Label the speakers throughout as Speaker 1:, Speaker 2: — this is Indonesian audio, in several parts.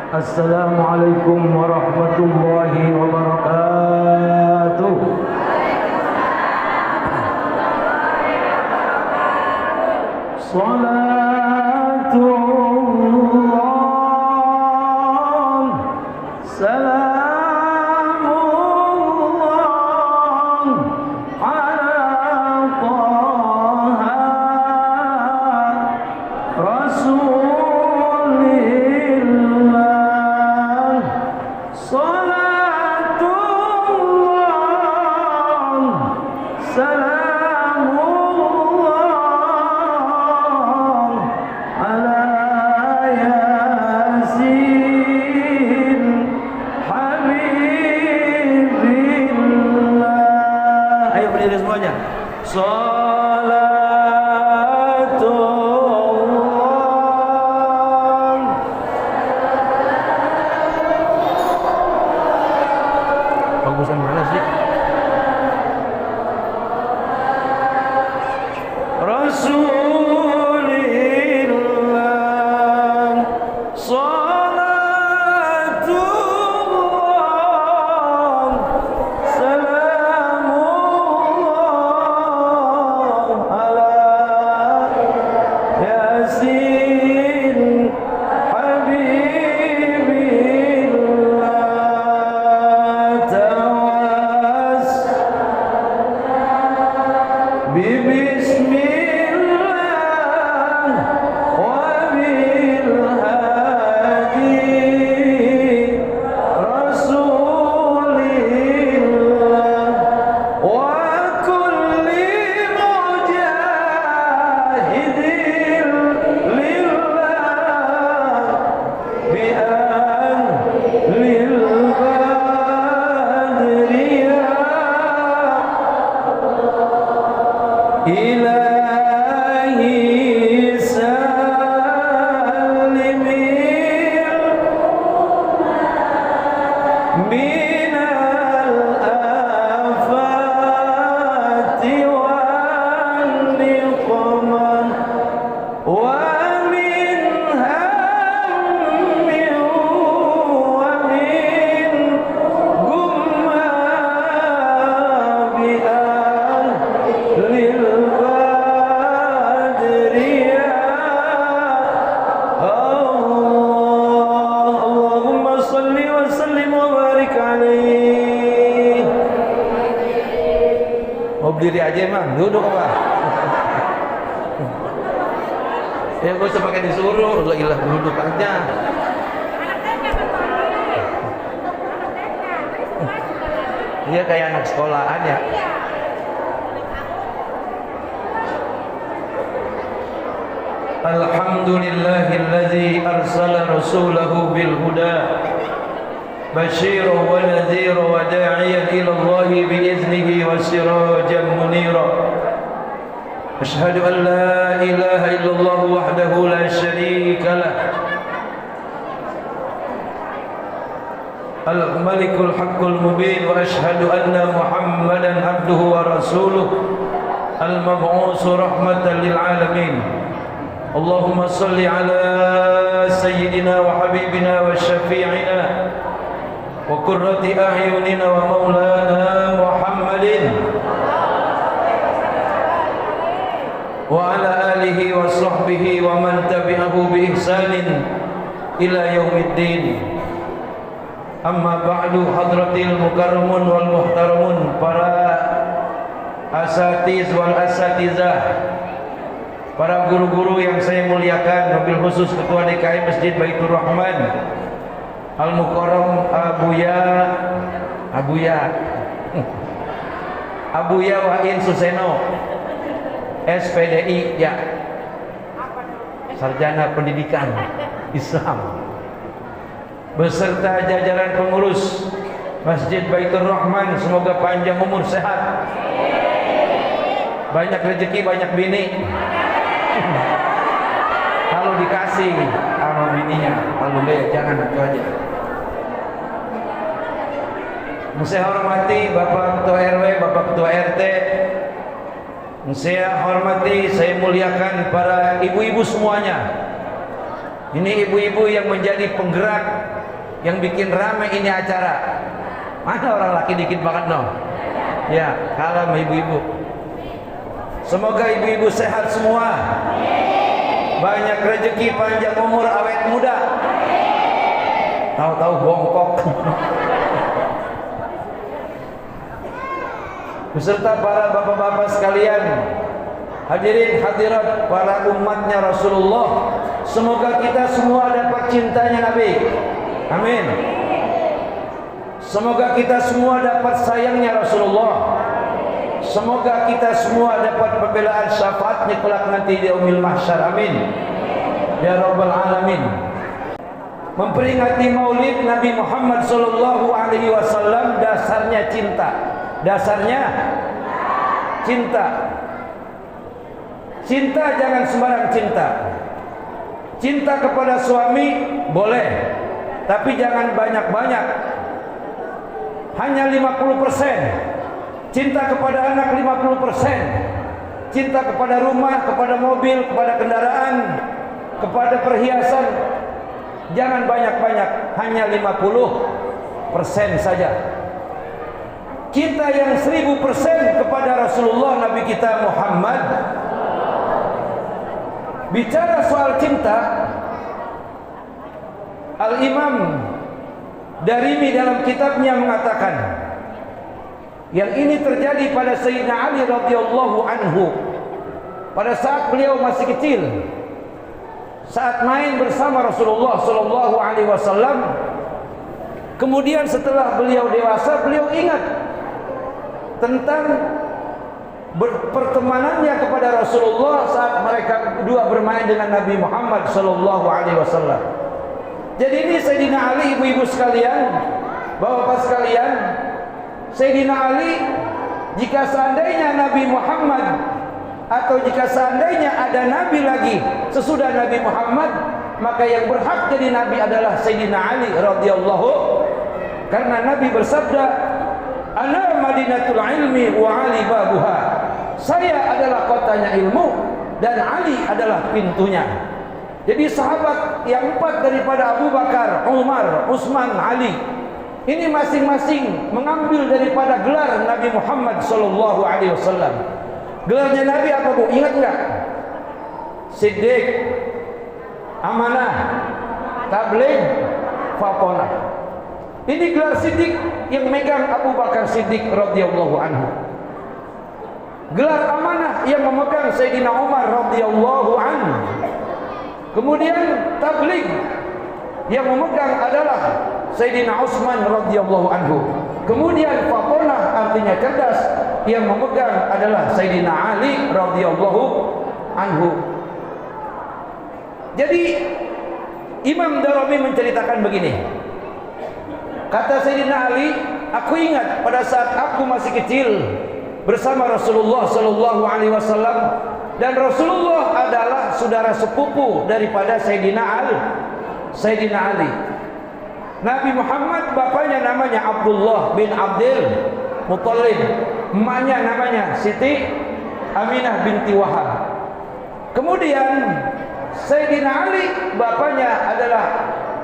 Speaker 1: Assalamualaikum warahmatullahi wabarakatuh. Salatullah, salamullah ala Taha Rasulillah. Salatullah, salamullah ala Yasin Habibillah. Ayo berdiri semuanya. Salatullah. Bagusan mana sih? Rasulillah. Salatullah, salamullah ala Yasin Habibillah. Tawas Bismillah wa bilhadi Rasulillah wa kulli mujahidin lillah bi ahlil badriyah ilahi salimil minal afati wal niqman wa min hammin wa min gumma bi ahlil badriyah. Allahumma salli wa sallim wa barik alaih. Mau berdiri aja emang? Duduk apa? Ya gak usah pakai disuruh, la ilah, duduk aja. Iya kayak anak sekolahan ya. Alhamdulillahilladzi arsala rasulahu bil huda basyiran wa nadhiran wa da'iyan ila Allah bi iznihi wa sirajan munira. Asyhadu an la ilaha illallah wahdahu la syarika lah. Al-Malikul Haqqul Mubin wa asyhadu anna Muhammadan abduhu wa rasuluh al-mab'usu rahmatan lil alamin. Allahumma salli ala sayyidina wa habibina wa syafi'ina wa qurrati a'yunina wa maulana Muhammadin wa ala alihi wa sahbihi wa man tabi'ahu bi ihsanin ila yaumiddin. Amma ba'du, hadratil mukarramun wal muhtaramun, para asatiz wal asatizah, para guru-guru yang saya muliakan, wabil khusus Ketua DKI Masjid Baitur Rahman Al-Mukarram Abuya Wain Suseno SPDI ya, Sarjana Pendidikan Islam, beserta jajaran pengurus Masjid Baitur Rahman, semoga panjang umur, sehat, banyak rezeki, banyak bini. Kalau dikasih sama bininya, kalau enggak jangan, itu aja. Saya hormati Bapak Ketua RW, Bapak Ketua RT. Saya hormati, saya muliakan para ibu-ibu semuanya. Ini ibu-ibu yang menjadi penggerak, yang bikin ramai ini acara. Mana orang laki dikit banget no? Ya, kalah sama ibu-ibu. Semoga ibu-ibu sehat semua, banyak rezeki, panjang umur, awet muda. Tahu-tahu bongkok. Beserta para bapak-bapak sekalian, hadirin hadirat, para umatnya Rasulullah, semoga kita semua dapat cintanya Nabi. Amin. Semoga kita semua dapat sayangnya Rasulullah. Semoga kita semua dapat pembelaan syafaatnya kelak nanti di yaumil mahsyar. Amin ya rabbal alamin. Memperingati maulid Nabi Muhammad sallallahu alaihi wasallam dasarnya cinta. Dasarnya cinta. Cinta jangan sembarang cinta. Cinta kepada suami boleh, tapi jangan banyak-banyak. Hanya 50%. Cinta kepada anak 50%. Cinta kepada rumah, kepada mobil, kepada kendaraan, kepada perhiasan, jangan banyak-banyak, hanya 50% saja. Cinta yang 1000% kepada Rasulullah Nabi kita Muhammad. Bicara soal cinta, Al-Imam Darimi dalam kitabnya mengatakan, yang ini terjadi pada Sayyidina Ali radhiyallahu anhu pada saat beliau masih kecil, saat main bersama Rasulullah sallallahu alaihi wasallam. Kemudian setelah beliau dewasa, beliau ingat tentang pertemanannya kepada Rasulullah saat mereka berdua bermain dengan Nabi Muhammad sallallahu alaihi wasallam. Jadi ini Sayyidina Ali, ibu-ibu sekalian, bapak-bapak sekalian, Sayyidina Ali, jika seandainya Nabi Muhammad atau jika seandainya ada nabi lagi sesudah Nabi Muhammad, maka yang berhak jadi nabi adalah Sayyidina Ali radhiyallahu, karena Nabi bersabda, "Ana Madinatul ilmi wa Ali babuha." Saya adalah kotanya ilmu dan Ali adalah pintunya. Jadi sahabat yang 4 daripada Abu Bakar, Umar, Utsman, Ali, ini masing-masing mengambil daripada gelar Nabi Muhammad sallallahu alaihi wasallam. Gelarnya Nabi apa, Bu? Ingat enggak? Siddiq, amanah, tabligh, fatonah. Ini gelar Siddiq yang megang Abu Bakar Siddiq radhiyallahu anhu. Gelar amanah yang memegang Sayyidina Umar radhiyallahu anhu. Kemudian tabligh yang memegang adalah Sayyidina Utsman radhiyallahu anhu. Kemudian fatonah artinya cerdas yang memegang adalah Sayyidina Ali radhiyallahu anhu. Jadi Imam Darimi menceritakan begini. Kata Sayyidina Ali, aku ingat pada saat aku masih kecil bersama Rasulullah sallallahu alaihi wasallam, dan Rasulullah adalah saudara sepupu daripada Sayyidina Ali. Nabi Muhammad bapaknya namanya Abdullah bin Abdul Muttalib, emaknya namanya Siti Aminah binti Wahab. Kemudian Sayyidina Ali bapaknya adalah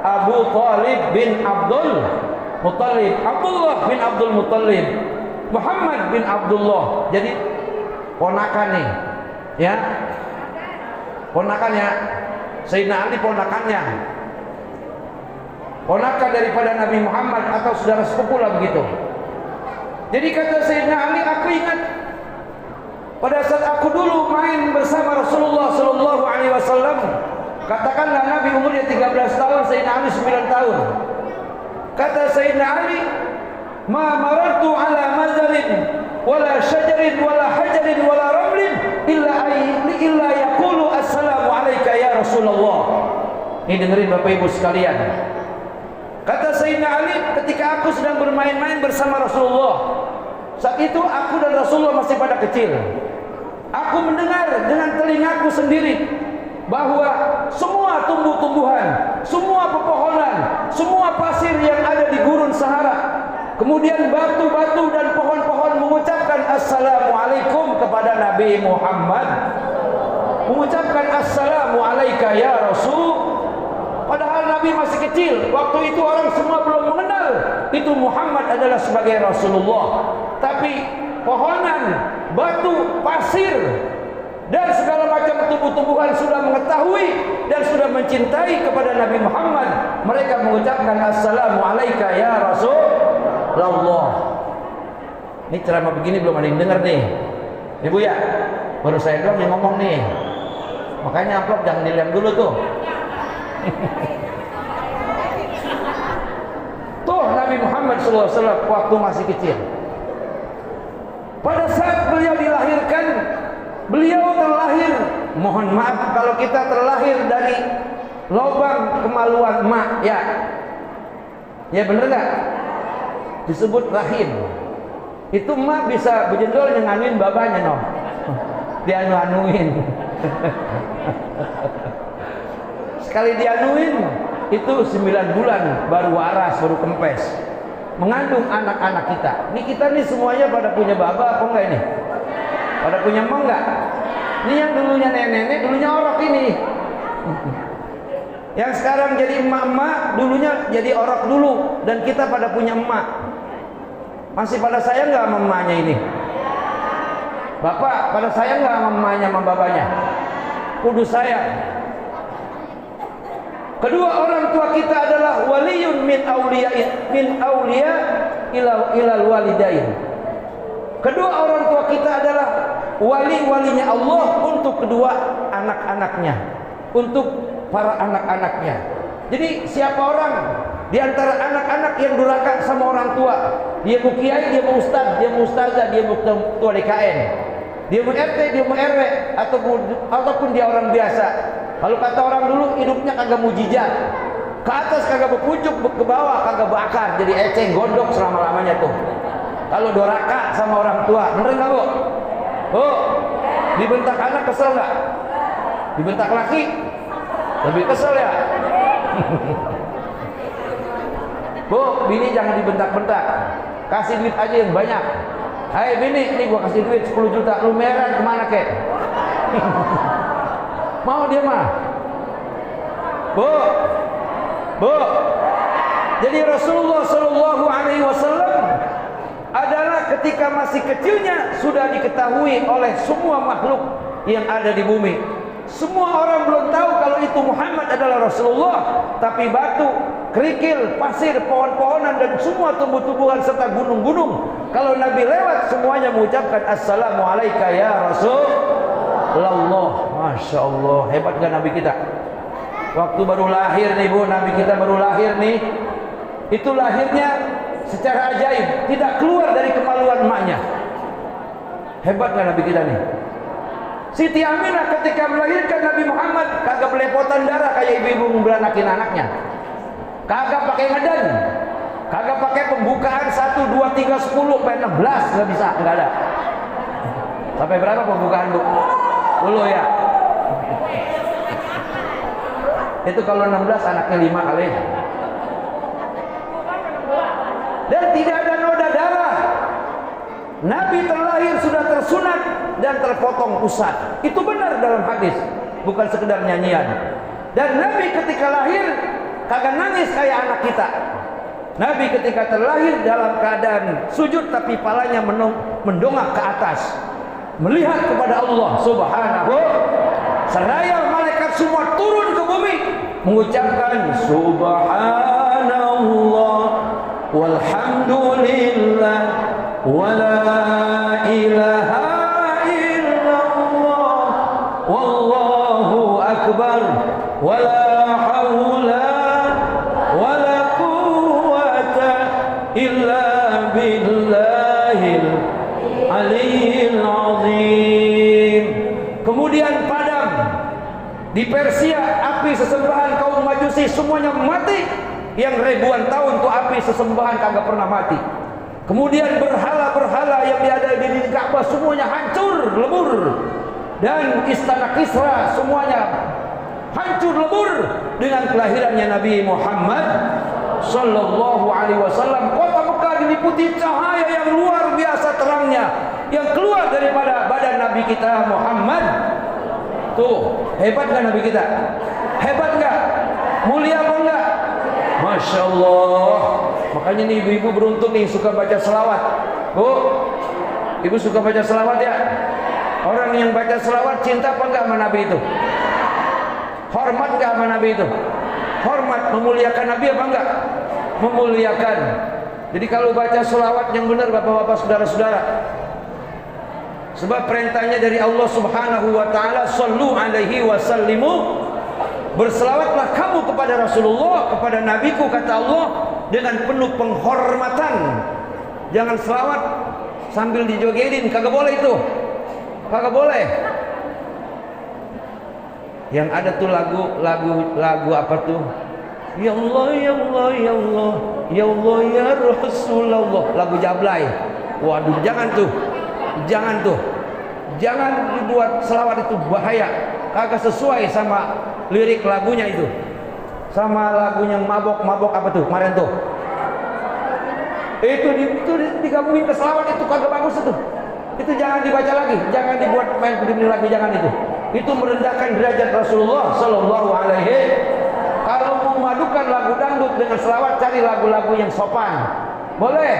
Speaker 1: Abu Talib bin Abdul Muttalib, Abdullah bin Abdul Muttalib, Muhammad bin Abdullah. Jadi ponakan nih, ya, ponakannya Sayyidina Ali, ponakan daripada Nabi Muhammad atau saudara sepupu lah begitu. Jadi kata Sayyidina Ali, aku ingat pada saat aku dulu main bersama Rasulullah sallallahu alaihi wasallam, katakanlah Nabi umurnya 13 tahun, Sayyidina Ali 9 tahun. Kata Sayyidina Ali, ma marartu ala mazalin wala syajarin wala hajarin wala ramlin illa yaqulu assalamu alayka ya Rasulullah. Ini dengerin Bapak Ibu sekalian. Kata Sayyidina Ali, ketika aku sedang bermain-main bersama Rasulullah, saat itu aku dan Rasulullah masih pada kecil, aku mendengar dengan telingaku sendiri bahwa semua tumbuh-tumbuhan, semua pepohonan, semua pasir yang ada di gurun Sahara, kemudian batu-batu dan pohon-pohon mengucapkan assalamualaikum kepada Nabi Muhammad, mengucapkan assalamu alayka ya Rasul Padahal Nabi masih kecil. Waktu itu orang semua belum mengenal itu Muhammad adalah sebagai Rasulullah. Tapi pohonan, batu, pasir, dan segala macam tumbuh-tumbuhan sudah mengetahui dan sudah mencintai kepada Nabi Muhammad. Mereka mengucapkan Assalamualaikum ya Rasulullah. Ini ceramah begini belum ada yang dengar nih. Ibu ya, baru saya doang yang ngomong nih. Makanya amplop jangan dilem dulu tuh. Tuh Nabi Muhammad SAW waktu masih kecil. Pada saat beliau dilahirkan, beliau terlahir, mohon maaf kalau kita terlahir dari lubang kemaluan mak, ya. Ya bener gak? Disebut rahim. Itu mak bisa bejendol nyenganuin babanya no. Dianu-anuin. Sekali dianuin itu 9 bulan baru waras, baru kempes. Mengandung anak-anak kita. Ini kita nih semuanya pada punya baba apa enggak ini? Pada punya emak enggak? Ini yang dulunya nenek-nenek, dulunya orok ini. Yang sekarang jadi emak-emak, dulunya jadi orok dulu. Dan kita pada punya emak. Masih pada saya enggak sama emaknya ini? Bapak, pada saya enggak sama emaknya sama babanya? Kudu saya. Kedua orang tua kita adalah waliyun min auliya ilal walidain. Kedua orang tua kita adalah wali-walinya Allah untuk kedua anak-anaknya, untuk para anak-anaknya. Jadi siapa orang di antara anak-anak yang durhaka sama orang tua, dia mau kiai, dia mau ustaz, dia mau ustazah, dia mau ketua DKN, dia mau RT, dia mau RW, ataupun dia orang biasa. Kalau kata orang dulu hidupnya kagak mujizat, ke atas kagak berpucuk, ke bawah kagak bakar, jadi eceng gondok selama-lamanya tuh. Kalau doraka sama orang tua, bener nggak bu? Bu, dibentak anak kesel nggak? Dibentak laki, lebih kesel ya? Bu, bini jangan dibentak-bentak, kasih duit aja yang banyak. Hai bini, ini gua kasih duit 10 juta, lu meran kemana kek? Mau dia mah? Bu, bu. Jadi Rasulullah Shallallahu Alaihi Wasallam adalah ketika masih kecilnya sudah diketahui oleh semua makhluk yang ada di bumi. Semua orang belum tahu kalau itu Muhammad adalah Rasulullah, tapi batu, kerikil, pasir, pohon-pohonan dan semua tumbuh-tumbuhan serta gunung-gunung, kalau Nabi lewat semuanya mengucapkan Assalamualaikum ya Rasulullah. Masya Allah, hebat gak Nabi kita? Waktu baru lahir nih bu, Nabi kita baru lahir nih, itu lahirnya secara ajaib, tidak keluar dari kemaluan emaknya. Hebat gak Nabi kita nih? Siti Aminah ketika melahirkan Nabi Muhammad kagak belepotan darah kayak ibu-ibu ngebelanakin anaknya, kagak pakai ngedan, kagak pakai pembukaan 1, 2, 3, 10 sampai 16, nggak bisa, nggak ada. Sampai berapa pembukaan bu? 10 ya. Itu kalau 16 anaknya 5 kali. Dan tidak ada noda darah. Nabi terlahir sudah tersunat dan terpotong pusat. Itu benar dalam hadis, bukan sekedar nyanyian. Dan Nabi ketika lahir kagak nangis kayak anak kita. Nabi ketika terlahir dalam keadaan sujud tapi palanya mendongak ke atas, melihat kepada Allah Subhanahu. Seraya malaikat semua turun ke bumi mengucapkan Subhanallah walhamdulillah wala ilaha illallah wallahu akbar wala haula wala quwwata illa billahil aliyyil azim. Kemudian padam di Persia, api sesembahan kaum Majusi semuanya mati. Yang ribuan tahun tuh api sesembahan kagak pernah mati. Kemudian berhala-berhala yang ada di Ka'bah semuanya hancur lebur. Dan istana Kisra semuanya hancur lebur dengan kelahirannya Nabi Muhammad Sallallahu Alaihi Wasallam. Kota Mekah diliputi cahaya yang luar biasa terangnya yang keluar daripada badan Nabi kita Muhammad. Tuh, hebat gak Nabi kita? Hebat gak? Mulia apa enggak? Masya Allah. Makanya nih ibu-ibu beruntung nih suka baca selawat. Bu, ibu suka baca selawat ya? Orang yang baca selawat cinta apa enggak sama Nabi itu? Hormat enggak sama Nabi itu? Hormat, memuliakan Nabi apa enggak? Memuliakan. Jadi kalau baca selawat yang benar bapak-bapak saudara-saudara, sebab perintahnya dari Allah Subhanahu wa taala, sallu alaihi wasallimu, berselawatlah kamu kepada Rasulullah, kepada nabiku, kata Allah, dengan penuh penghormatan. Jangan selawat sambil dijogetin, kagak boleh itu. Kagak boleh. Yang ada tuh lagu apa tuh? Ya Allah, ya Allah, ya Allah, ya Allah, ya Rasulullah. Lagu Jablay. Waduh, jangan tuh. Jangan tuh. Jangan dibuat selawat itu, bahaya. Kagak sesuai sama lirik lagunya itu. Sama lagunya mabok-mabok apa tuh kemarin tuh. Itu digabungin ke selawat, itu kagak bagus itu. Itu jangan dibaca lagi, jangan dibuat main begini lagi, jangan itu. Itu merendahkan derajat Rasulullah sallallahu alaihi. Kalau mau memadukan lagu dangdut dengan selawat, cari lagu-lagu yang sopan. Boleh.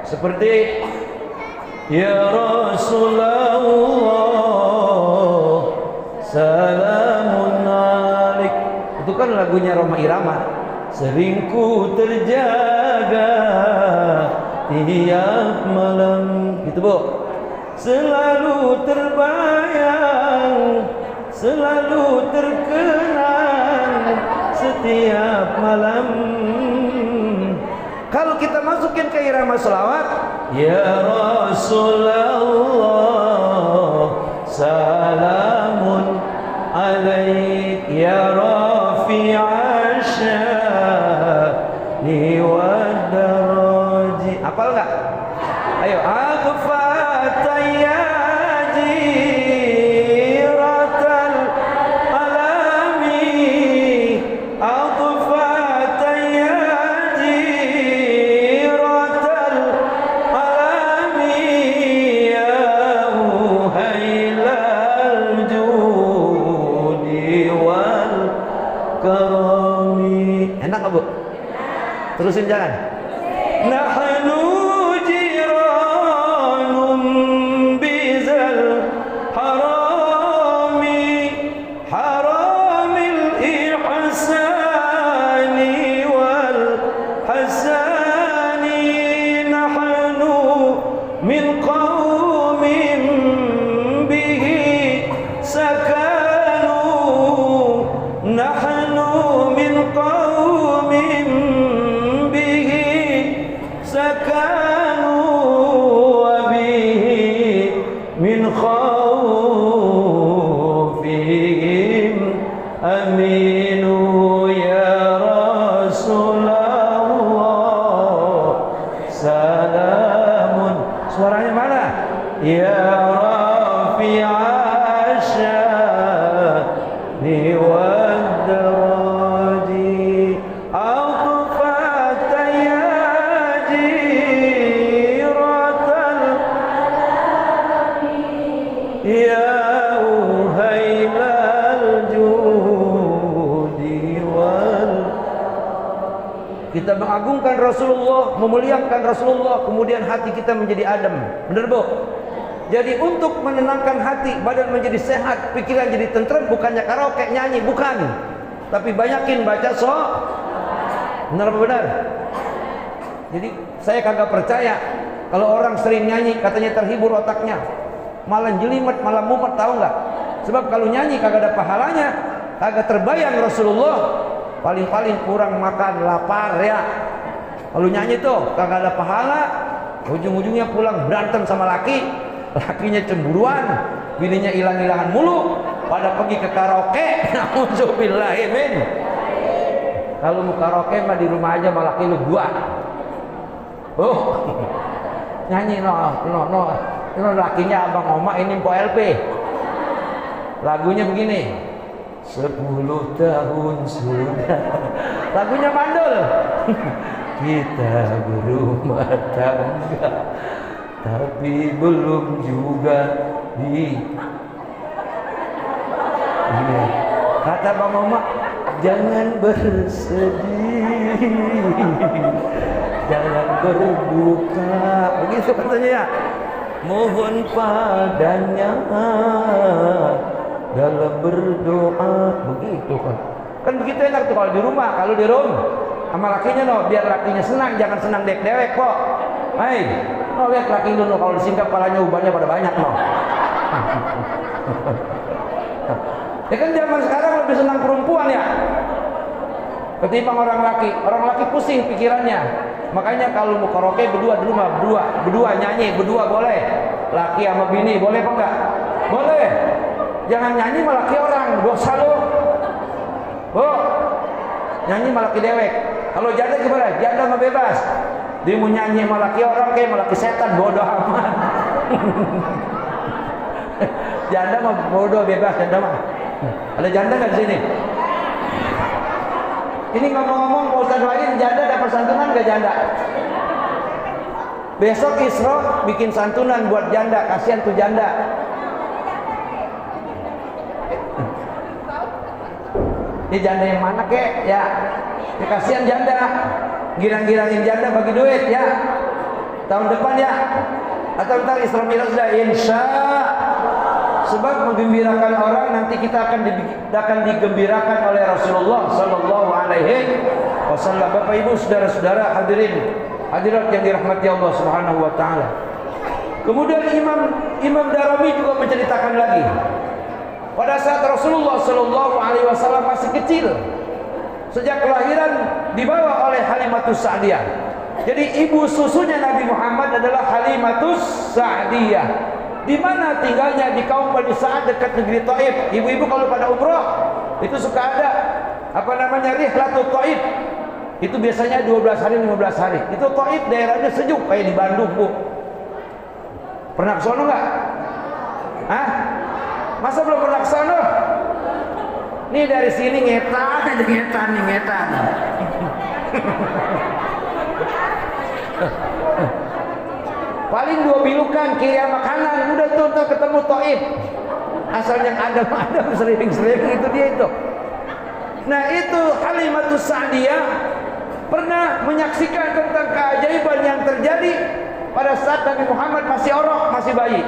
Speaker 1: Seperti Ya Rasulullah salamun alaik. Itu kan lagunya Roma Irama. Sering ku terjaga tiap malam, gitu Bu. Selalu terbayang, selalu terkenang setiap malam. Kalau kita masukin ke irama selawat, Ya Rasulullah salamun alaik ya rafi'a sya'ni wa daraji. Hafal enggak? Ayo, aghfata ya jiratal alami, aghfata ya jiratal alami, ya uhailal judi wal karami. Enak enggak Bu? Terusin jangan. Nahnu jiranum bizal harami, haramil ihsani wal hasani. Nahnu min qaumin bihi sakanu, nahnu min qaumin sakanu wa bihi min khawfihim aminu ya Rasulullah salamun. Suaranya mana? Ya rafi'a sya'ni wa daraji, ya uhailal judi wal. Kita mengagungkan Rasulullah, memuliakan Rasulullah, kemudian hati kita menjadi adem. Benar Bu? Jadi untuk menenangkan hati, badan menjadi sehat, pikiran jadi tenteram, bukannya karaoke nyanyi, bukan. Tapi banyakin baca benar apa benar? Jadi saya kagak percaya kalau orang sering nyanyi katanya terhibur otaknya, malah jelimet, malah mumet, tahu nggak? Sebab kalau nyanyi kagak ada pahalanya, kagak terbayang Rasulullah, paling-paling kurang makan, lapar ya. Kalau nyanyi tuh kagak ada pahala, ujung-ujungnya pulang berantem sama laki, lakinya cemburuan, bininya hilang-hilangan mulu, pada pergi ke karaoke. Nauzubillahi min. Kalau mau karaoke mah di rumah aja, malah laki lu gua. Nyanyi no, lakinya abang oma, ini po LP. Lagunya begini, 10 tahun sudah. Lagunya mandul. Kita berumah tangga, tapi belum juga di. Kata bang oma, jangan bersedih, jangan berduka, begitu katanya ya. Mohon padanya dalam berdoa, begitu kan. Kan begitu enak tuh kalau di rumah, kalau di rumah sama lakinya no, biar lakinya senang, jangan senang dewek kok. Hai, no lihat laki lu no, kalau disingkap palanya ubannya pada banyak no. Ya kan zaman sekarang lebih senang perempuan ya ketimbang orang laki pusing pikirannya. Makanya kalau mau karaoke berdua di rumah, berdua nyanyi, berdua boleh. Laki sama bini boleh apa enggak? Boleh. Jangan nyanyi sama laki orang, dosa lo. Oh, nyanyi sama laki dewek. Kalau janda gimana? Janda mah bebas. Dia mau nyanyi sama laki orang kayak sama laki setan, bodoh amat. Janda mah bodoh, bebas janda mah. Ada janda nggak di sini? Ini ngomong-ngomong Pak Ustadz Wahid, janda dapat santunan nggak janda? Besok Isra bikin santunan buat janda, kasihan tuh janda. Ini janda yang mana kek? Ya kasihan janda. Girang-girangin janda bagi duit ya. Tahun depan ya. Atau ntar Isra Miraj dah insya. Sebab menggembirakan orang nanti kita akan digembirakan oleh Rasulullah Sallallahu Alaihi Wasallam. Bapak Ibu, saudara-saudara hadirin hadirat yang dirahmati Allah Subhanahu Wa Taala. Kemudian Imam Darimi juga menceritakan lagi. Pada saat Rasulullah Sallallahu Alaihi Wasallam masih kecil, sejak kelahiran dibawa oleh Halimatus Sa'diyah. Jadi ibu susunya Nabi Muhammad adalah Halimatus Sa'diyah. Di mana tinggalnya di kaum Bani Sa'ad dekat negeri Taif. Ibu-ibu kalau pada umrah itu suka ada apa namanya Rihlatul Taif. Itu biasanya 12 hari 15 hari. Itu Taif daerahnya sejuk kayak di Bandung, Bu. Pernah ke sono enggak? Hah? Masa belum pernah ke sono? Nih dari sini ngetan aja ngetan. Paling 2 bilukan kiri sama kanan, udah tuh ketemu Taif. Asal yang adem-adem sering itu dia itu. Nah itu Halimatus Sa'diyah pernah menyaksikan tentang keajaiban yang terjadi pada saat Nabi Muhammad masih orok, masih bayi.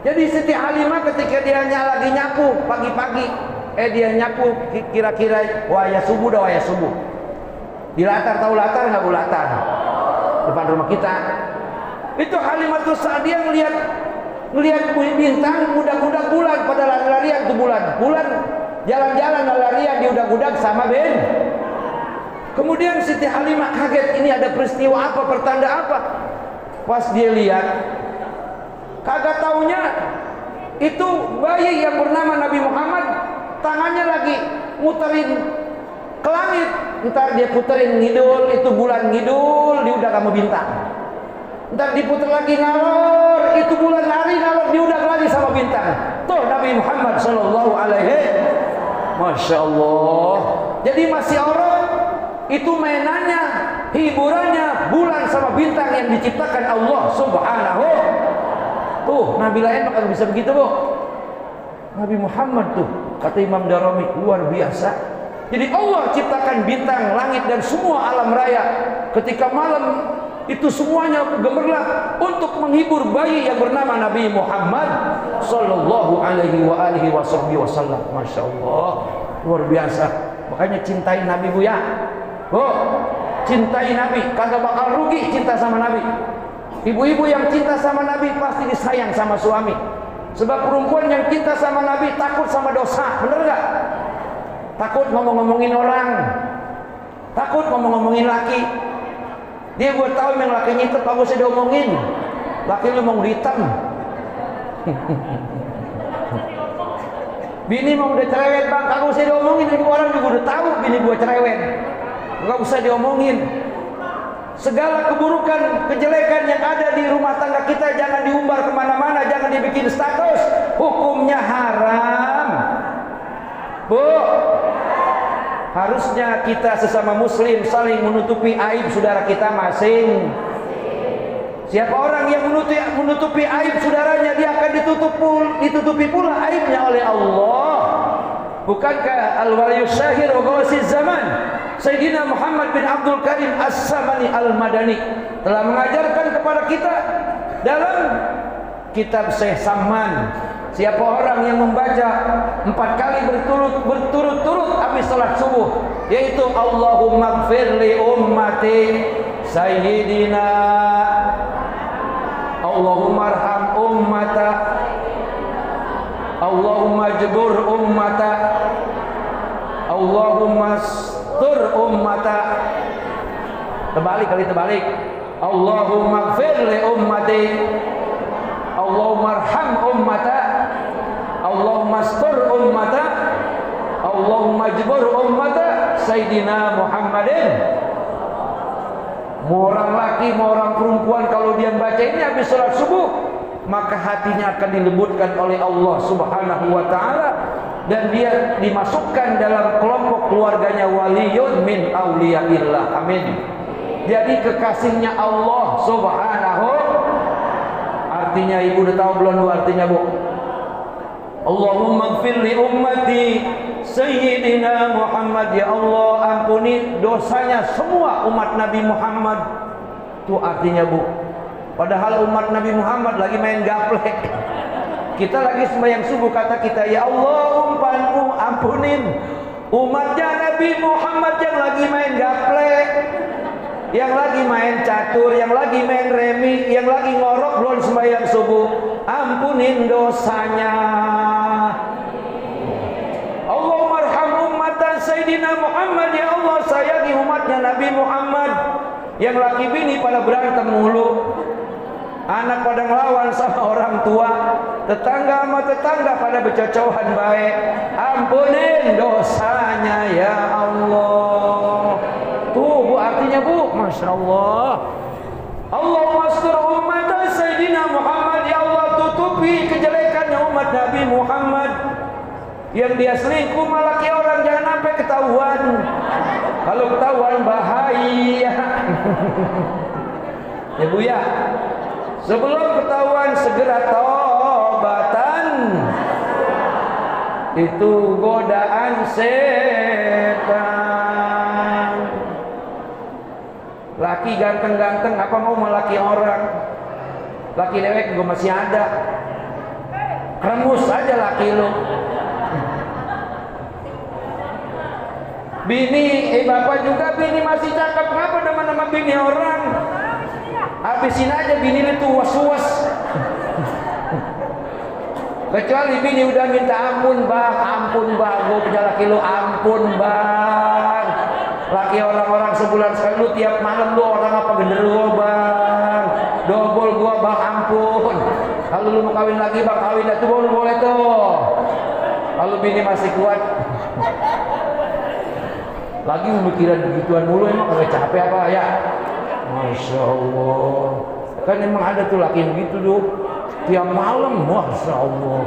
Speaker 1: Jadi Siti Halimah ketika dia lagi nyapu pagi-pagi, dia nyapu kira-kira waya subuh. Di latar, tahu latar nggak? Bu latar depan rumah kita. Itu Halimatus Sa'diyah ngelihat bintang, budak-budak bulan pada lari-larian tuh bulan jalan-jalan lari-larian di udak-udak sama Ben. Kemudian Siti Halimah kaget, ini ada peristiwa apa, pertanda apa? Pas dia lihat, kagak taunya itu bayi yang bernama Nabi Muhammad tangannya lagi muterin ke langit. Ntar dia puterin ngidul, itu bulan ngidul di udak sama bintang. Ntar diputer lagi ngalor, itu bulan lari ngalor diudak lagi sama bintang. Tuh Nabi Muhammad Sallallahu Alaihi, Masya Allah. Jadi masih orang itu mainannya, hiburannya bulan sama bintang yang diciptakan Allah Subhanahu. Tuh Nabi lain maka bisa begitu, Bu. Nabi Muhammad tuh kata Imam Darimi luar biasa. Jadi Allah ciptakan bintang, langit dan semua alam raya. Ketika malam itu semuanya gemerlap untuk menghibur bayi yang bernama Nabi Muhammad Sallallahu Alaihi Wasallam. Masya Allah, luar biasa. Makanya cintai Nabi, Bu ya. Bu, cintai Nabi, kagak bakal rugi cinta sama Nabi. Ibu-ibu yang cinta sama Nabi pasti disayang sama suami. Sebab perempuan yang cinta sama Nabi takut sama dosa, bener gak? Takut ngomong-ngomongin orang, takut ngomong-ngomongin laki. Dia buat tahu yang lakinya itu kagak usah diomongin. Laki lu mau hitam. Bini mau udah cerewet, Bang, kagak usah diomongin. Ibu orang juga udah tahu bini gua cerewet. Kagak usah diomongin. Segala keburukan, kejelekan yang ada di rumah tangga kita jangan diumbar kemana-mana, jangan dibikin status. Hukumnya haram, Bu. Harusnya kita sesama muslim saling menutupi aib saudara kita masing. Siapa orang yang menutupi aib saudaranya, dia akan ditutupi pula aibnya oleh Allah. Bukankah al-waliyus syahir wa ghawasis zaman Sayyidina Muhammad bin Abdul Karim As-Samani Al-Madani telah mengajarkan kepada kita dalam kitab Syekh Samman, siapa orang yang membaca 4 kali berturut-turut habis salat subuh, yaitu Allahumma ighfir li ummati Sayyidina, Allahumma arham ummata, Allahumma jbur ummata, Allahumma stur ummata. Terbalik, Allahumma ighfir li ummati, Allahumma arham ummata, Allahumma stur ummata, Allahumma jbur ummata Sayyidina Muhammadin. Mau orang laki, mau orang perempuan, kalau dia baca ini habis sholat subuh, maka hatinya akan dilembutkan oleh Allah Subhanahu wa ta'ala, dan dia dimasukkan dalam kelompok keluarganya waliyun min auliyaillah. Amin. Jadi kekasihnya Allah Subhanahu. Artinya ibu udah tahu belum bu artinya bu? Allahumma ighfir li ummati Sayyidina Muhammad, ya Allah ampuni dosanya semua umat Nabi Muhammad. Itu artinya bu. Padahal umat Nabi Muhammad lagi main gaplek. Kita lagi sembahyang subuh, kata kita, ya Allah ampunin umatnya Nabi Muhammad yang lagi main gaplek, yang lagi main catur, yang lagi main remi, yang lagi ngorok belum sembahyang subuh. Ampunin dosanya. Allahumma arham ummatan Sayyidina Muhammad, ya Allah sayangi umatnya Nabi Muhammad yang laki bini pada berantem mulu, anak pada ngelawan sama orang tua, tetangga sama tetangga pada bercocohan baik. Ampunin dosanya ya Allah. Tuh bu artinya bu, masya Allah. Allahumma astur umat Sayyidina Muhammad, ya Allah tutupi kejelekannya umat Nabi Muhammad. Yang dia selingkuh sama laki orang jangan sampai ketahuan. Kalau ketahuan bahaya. Ya bu ya. Sebelum ketahuan segera tobatan. Itu godaan setan. Laki ganteng-ganteng apa mau sama laki orang? Laki dewek juga masih ada. Kremus aja laki lu. Bini, bapak juga bini masih cakep, ngapa nama-nama bini orang? Habisin aja bini itu was-was. Kecuali bini udah minta ampun bang, gue punya laki lu, ampun bang. Laki orang-orang sebulan sekali, lu tiap malam lu orang apa genderuwo bang, dobol gua bang, ampun. Kalau lu mau kawin lagi bang, kawin itu boleh tuh. Kalau bini masih kuat. Lagi memikiran begituan mulu, emang kagak capek apa ya? Masya Allah. Kan emang ada tuh laki yang begitu tuh, tiap malam, Masya Allah.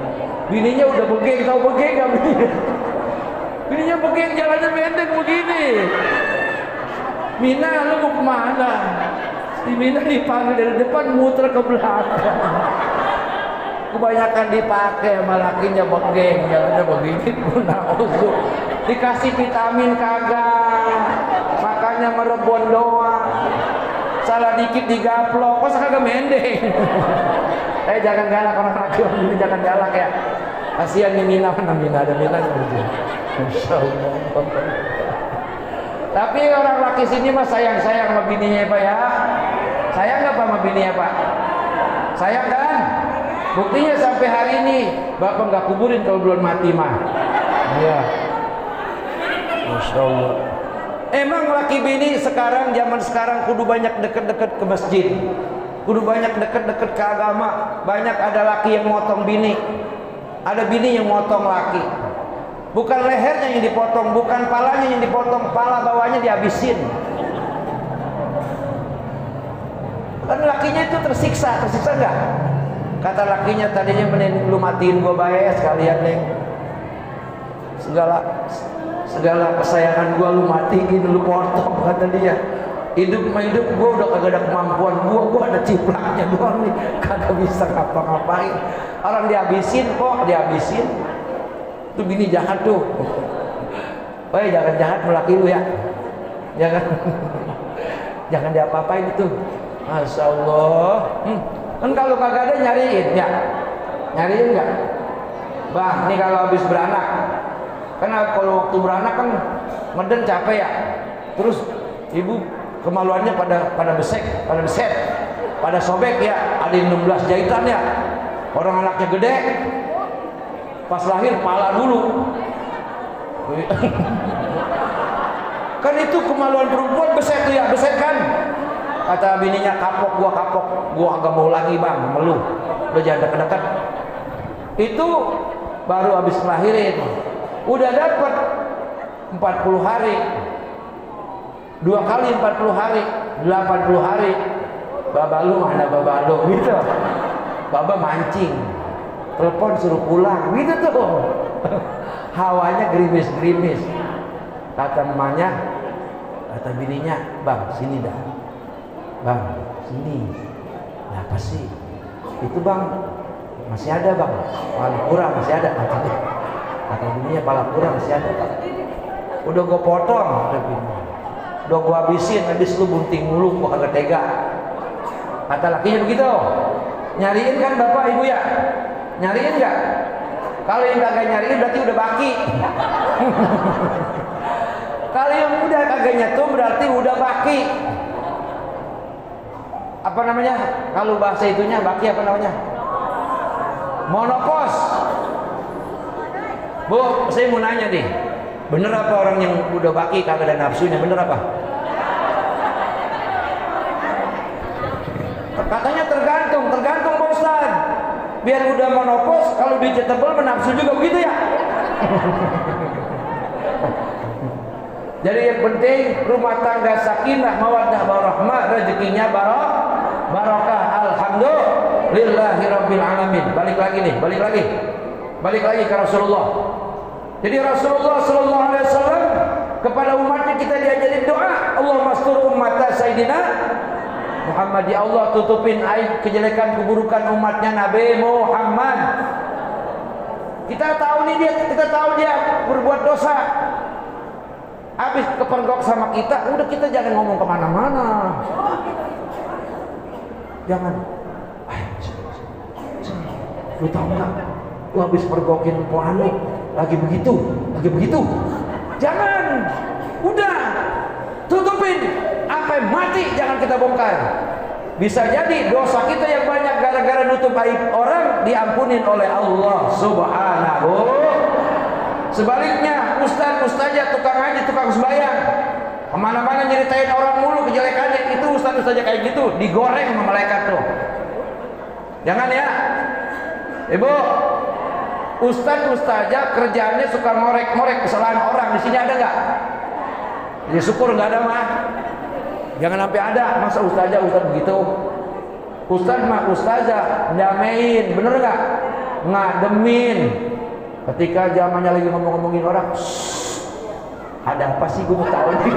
Speaker 1: Bininya udah begeng, tau begeng gak bininya? Bininya begeng, jalannya pendek begini. Mina, lu mau kemana? Si Mina dipanggil dari depan, muter ke belakang. Kebanyakan dipakai sama lakinya begeng, jalannya begini pun nauzub. Dikasih vitamin kagak, makanya merebon doang. Salah dikit digaplok, kok kagak mendeng. Jangan galak orang laki ini, jangan galak ya. Kasihan nih Mina, mana Mina, ada Mina seperti. Masya Allah. Tapi orang laki sini mah sayang-sayang sama bininya Pak ya. Sayang nggak Pak sama bininya Pak? Sayang kan? Buktinya sampai hari ini Bapak nggak kuburin kalau belum mati mah. Iya. Masya Allah. Emang laki bini sekarang, zaman sekarang kudu banyak deket-deket ke masjid, kudu banyak deket-deket ke agama. Banyak ada laki yang motong bini, ada bini yang motong laki. Bukan lehernya yang dipotong, bukan palanya yang dipotong, pala bawahnya dihabisin. Kan lakinya itu tersiksa enggak? Kata lakinya, tadinya mending lu matiin gua bae sekalian neng. Segala kesayangan gua lu matiin, lu potong, kata dia. Hidup gua udah kagak ada kemampuan, gua ada ciplaknya doang nih, kagak bisa ngapa-ngapain. Orang dihabisin kok, dihabisin. Itu bini jahat tuh. Woi, jangan jahat melaki lu ya. Jangan. Jangan diapa-apain itu. Masya Allah. Kan kalau kagak ada nyariin ya. Nyariin enggak? Bang, ini kalau habis beranak. Karena kalau waktu beranak kan ngeden capek ya. Terus ibu kemaluannya pada beset, pada sobek ya. Ada yang 16 jahitan ya. Orang anaknya gede. Pas lahir pala dulu. Kan itu kemaluan perempuan beset tuh ya, beset kan. Kata bininya, kapok, gua agak mau lagi bang, meluh. Udah jangan dekat-dekat. Itu baru habis ngelahirin. Udah dapat 40 hari. 2 kali 40 hari, 80 hari. Babalu mana babalu gitu. Baba mancing. Telepon suruh pulang gitu tuh. Hawanya gerimis-gerimis. Kata emaknya, kata bininya, bang sini dah. Bang sini. Apa sih? Itu bang masih ada bang. Pala kurang masih ada katanya. Kata bininya pala kurang masih ada. Udah gue potong. Udah gue habisin. Habis lu bunting mulu. Gue kagak tega. Kata lakinya begitu. Nyariin kan bapak ibu ya? Nyariin gak? Kalau yang kagak nyariin berarti udah baki. Kalau yang udah kagak nyatu berarti udah baki. Apa namanya? Kalau bahasa itunya baki apa namanya? Monopos. Bu, saya mau nanya nih. Bener apa orang yang udah baki kagak ada nafsunya? Bener apa? Katanya tergantung Pak Ustaz. Biar udah monopos, kalau duitnya tebel menafsu juga begitu ya. Jadi yang penting rumah tangga sakinah mawaddah warahmah, rezekinya barokah. Alhamdulillahirabbil alamin. Balik lagi ke Rasulullah. Jadi Rasulullah sallallahu alaihi wasallam kepada umatnya kita diajarin doa, Allahumma astur ummata sayyidina Muhammad, ya Allah tutupin aib kejelekan keburukan umatnya Nabi Muhammad. Kita tahu dia berbuat dosa. Habis kepergok sama kita, udah kita jangan ngomong kemana-mana. Jangan. Lu tahu nggak? Lu habis pergokin pohanu, lagi begitu. Jangan. Udah. Tutupin. Sampai mati jangan kita bongkar. Bisa jadi dosa kita yang banyak gara-gara nutup aib orang diampunin oleh Allah Subhanahu. Sebaliknya ustaz-ustazah tukang ngaji, tukang sembahyang, kemana-mana nyeritain orang mulu kejelekannya, itu ustaz-ustazah kayak gitu digoreng sama malaikat tuh. Jangan ya ibu. Ustaz-ustazah kerjaannya suka ngorek-ngorek kesalahan orang. Di sini ada nggak? Ya syukur nggak ada mah. Jangan sampai ada. Masa ustaz begitu? Ustaz mah ustazah damein, bener nggak? Ngademin. Ketika zamannya lagi ngomongin orang, ada apa sih gue mau tahu nih?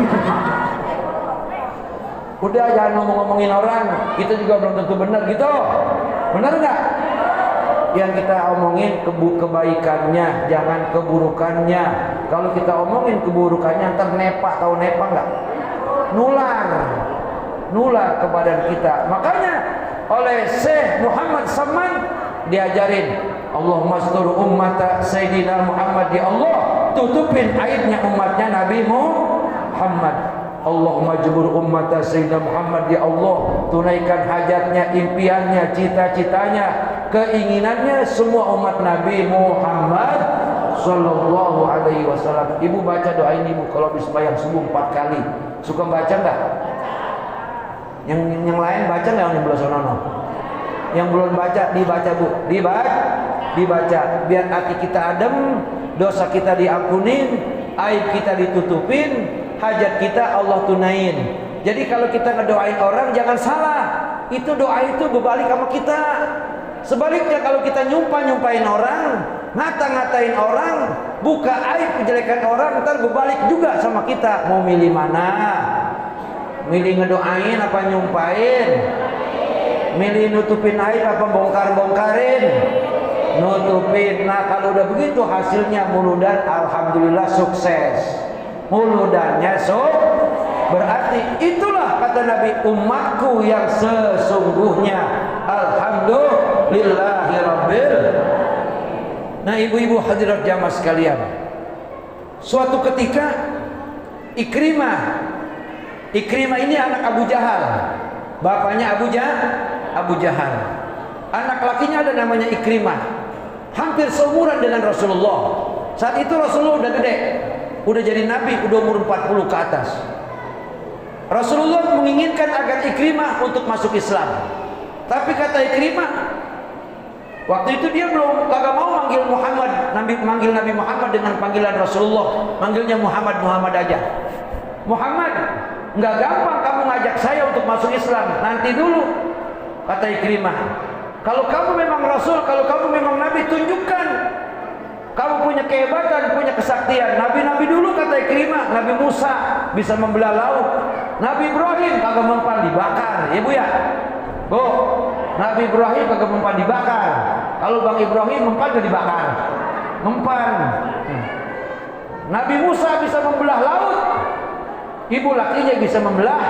Speaker 1: Udah jangan ngomongin orang. Kita juga belum tentu benar gitu. Bener nggak? Yang kita omongin kebaikannya, jangan keburukannya. Kalau kita omongin keburukannya, ntar nepa, tahu nepa nggak? Nular ke badan kita. Makanya oleh Syekh Muhammad Saman diajarin, Allahumma astur ummata Sayyidina Muhammad, ya Allah tutupin aibnya umatnya Nabi Muhammad. Allahumma jebur ummata Sayyidina Muhammad, ya Allah tunaikan hajatnya, impiannya, cita-citanya, keinginannya semua umat Nabi Muhammad sallallahu alaihi wasallam. Ibu baca doa ini ibu kalau habis sembahyang subuh 4 kali. Suka baca enggak? Yang lain baca enggak yang belum sonono? Yang belum baca dibaca bu, dibaca biar hati kita adem, dosa kita diampunin, aib kita ditutupin, hajat kita Allah tunain. Jadi kalau kita ngedoain orang jangan salah, itu doa itu berbalik sama kita. Sebaliknya kalau kita nyumpahin orang, ngata-ngatain orang, buka aib kejelekan orang, ntar berbalik juga sama kita. Mau milih mana? Milih ngedoain apa nyumpahin? Milih nutupin aib apa bongkar-bongkarin? nutupin. Nah kalau udah begitu hasilnya muludan alhamdulillah sukses. Muludannya berarti itulah kata Nabi, umatku yang sesungguhnya alhamdulillahirabbil. Nah ibu-ibu hadirat jamaah sekalian, suatu ketika Ikrimah ini anak Abu Jahal, bapaknya Abu Jahal. Anak lakinya ada namanya Ikrimah, hampir seumuran dengan Rasulullah. Saat itu Rasulullah udah gede, udah jadi nabi, udah umur 40 ke atas. Rasulullah menginginkan agar Ikrimah untuk masuk Islam. Tapi kata Ikrimah, waktu itu dia belum kagak mau manggil manggil Nabi Muhammad dengan panggilan Rasulullah, manggilnya Muhammad aja. Muhammad, nggak gampang kamu ngajak saya untuk masuk Islam, nanti dulu. Kata Ikrimah, kalau kamu memang Rasul, kalau kamu memang Nabi, tunjukkan kamu punya kehebatan, punya kesaktian. Nabi-nabi dulu kata Ikrimah, Nabi Musa bisa membelah laut, Nabi Ibrahim kagak mempan dibakar, ya bu ya. Bu, Nabi Ibrahim kagak mempan dibakar. Kalau Bang Ibrahim mempan gak dibakar? Mempan. Nabi Musa bisa membelah laut, ibu lakinya bisa membelah.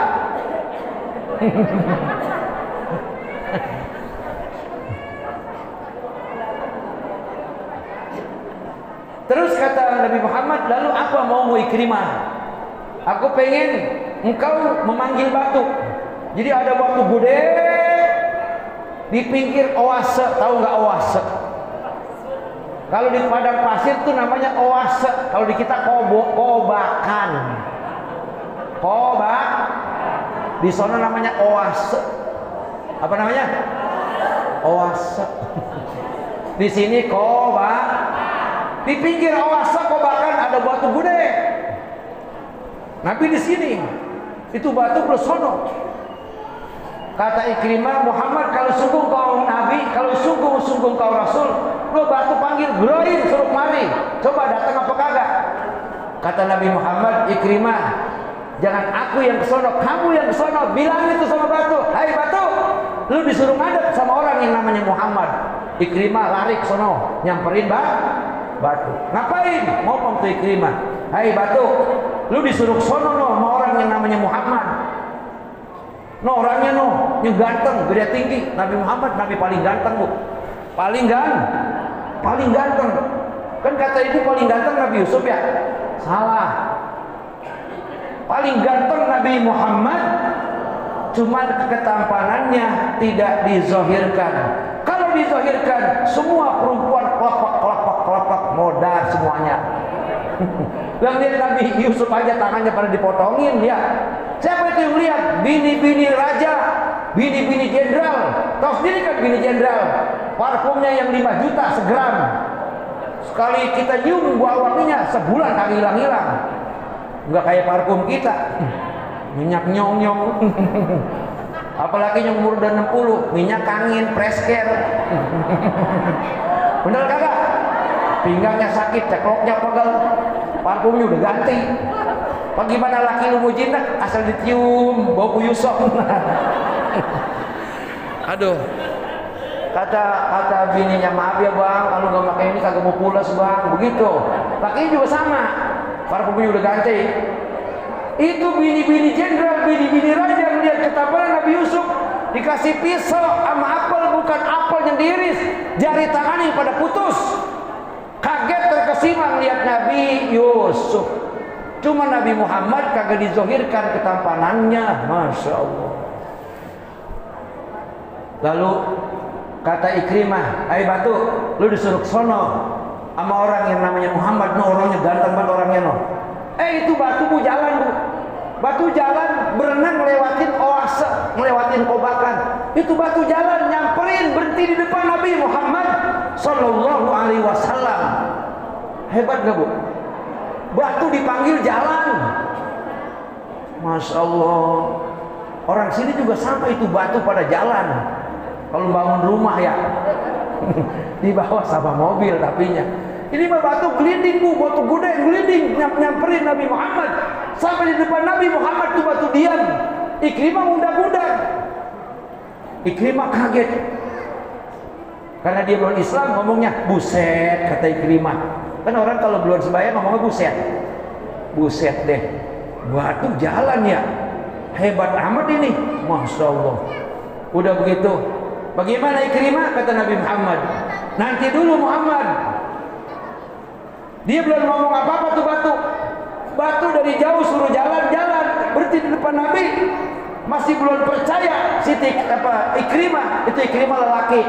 Speaker 1: Terus kata Nabi Muhammad, lalu apa mau Ikrimah? Aku pengen engkau memanggil batu. Jadi ada batu gede di pinggir oase, tahu nggak oase? Kalau di padang pasir tuh namanya oase, kalau di kita kobakan. Kobak, di sana namanya oase. Apa namanya? Oase. Di sini kobak. Di pinggir oase kobakan ada batu gede. Nabi di sini, itu batu plus sono. Kata Ikrimah, Muhammad kalau sungguh kau Nabi, kalau sungguh kau Rasul, lo batu panggil, geroin, suruh mari. Coba datang apa kagak? Kata Nabi Muhammad, Ikrimah, jangan aku yang kesono, kamu yang kesono. Bilang itu sama batu, hai batu, lu disuruh ngadep sama orang yang namanya Muhammad. Ikrimah lari ke sono, nyamperin batu. Ngapain? Ngomong tuh Ikrimah, hai batu, lu disuruh sono no sama orang yang namanya Muhammad. No orangnya no, yang ganteng, gede tinggi. Nabi Muhammad nabi paling ganteng bu, paling ganteng. Kan kata ibu paling ganteng Nabi Yusuf ya? Salah. Paling ganteng Nabi Muhammad, cuman ketampanannya tidak dizohirkan. Kalau dizohirkan, semua perempuan kelopak modal semuanya. Yang lihat Nabi Yusuf aja tangannya pada dipotongin ya. Siapa itu yang lihat? Bini-bini raja, bini-bini jenderal. Tahu sendiri kan bini jenderal, parfumnya yang 5 juta segram. Sekali kita nyium bau wanginya sebulan kagak hilang-hilang. Enggak kayak parfum kita, minyak nyong-nyong. Apalagi yang umur udah 60, minyak angin, press care. Bener kagak? Pinggangnya sakit, cekloknya pegel, parfumnya udah ganti. Bagaimana laki lu mau jinak asal dicium bau Yusuf. Aduh. Kata bininya, maaf ya bang, kalau nggak pakai ini kagak mau pulas bang, begitu. Lakinya juga sama, parfumnya udah ganti. Itu bini-bini jenderal, bini-bini raja melihat ketampanan Nabi Yusuf, dikasih pisau sama apel, bukan apel yang diiris, jari tangannya pada putus. Kaget terkesima melihat Nabi Yusuf. Cuma Nabi Muhammad kagak dizohirkan ketampanannya, masya Allah. Lalu kata Ikrimah, hai batu, lu disuruh sono sama orang yang namanya Muhammad, no orangnya ganteng banget orangnya no. Itu batu bu jalan bu, batu jalan berenang ngelewatin oase, ngelewatin kobakan. Itu batu jalan nyamperin berhenti di depan Nabi Muhammad Sallallahu Alaihi Wasallam. Hebat gak bu? Batu dipanggil jalan. Masya Allah. Orang sini juga sampai itu batu pada jalan. Kalau bangun rumah ya di bawah sama mobil tapinya. Ini mah batu gelinding bu, batu gede gelinding nyamperin Nabi Muhammad. Sampai di depan Nabi Muhammad tuh batu diam. Ikrimah mudah-mudah. Ikrimah kaget. Karena dia belum Islam ngomongnya buset, kata Ikrimah. Kan orang kalau belum sembahyang ngomongnya buset. Buset deh, batu jalan ya, hebat amat ini, Masya Allah. Udah begitu, bagaimana Ikrimah? Kata Nabi Muhammad, nanti dulu Muhammad. Dia belum ngomong apa-apa tuh batu. Batu dari jauh suruh jalan-jalan, berhenti di depan Nabi. Masih belum percaya Ikrimah. Itu Ikrimah lelaki.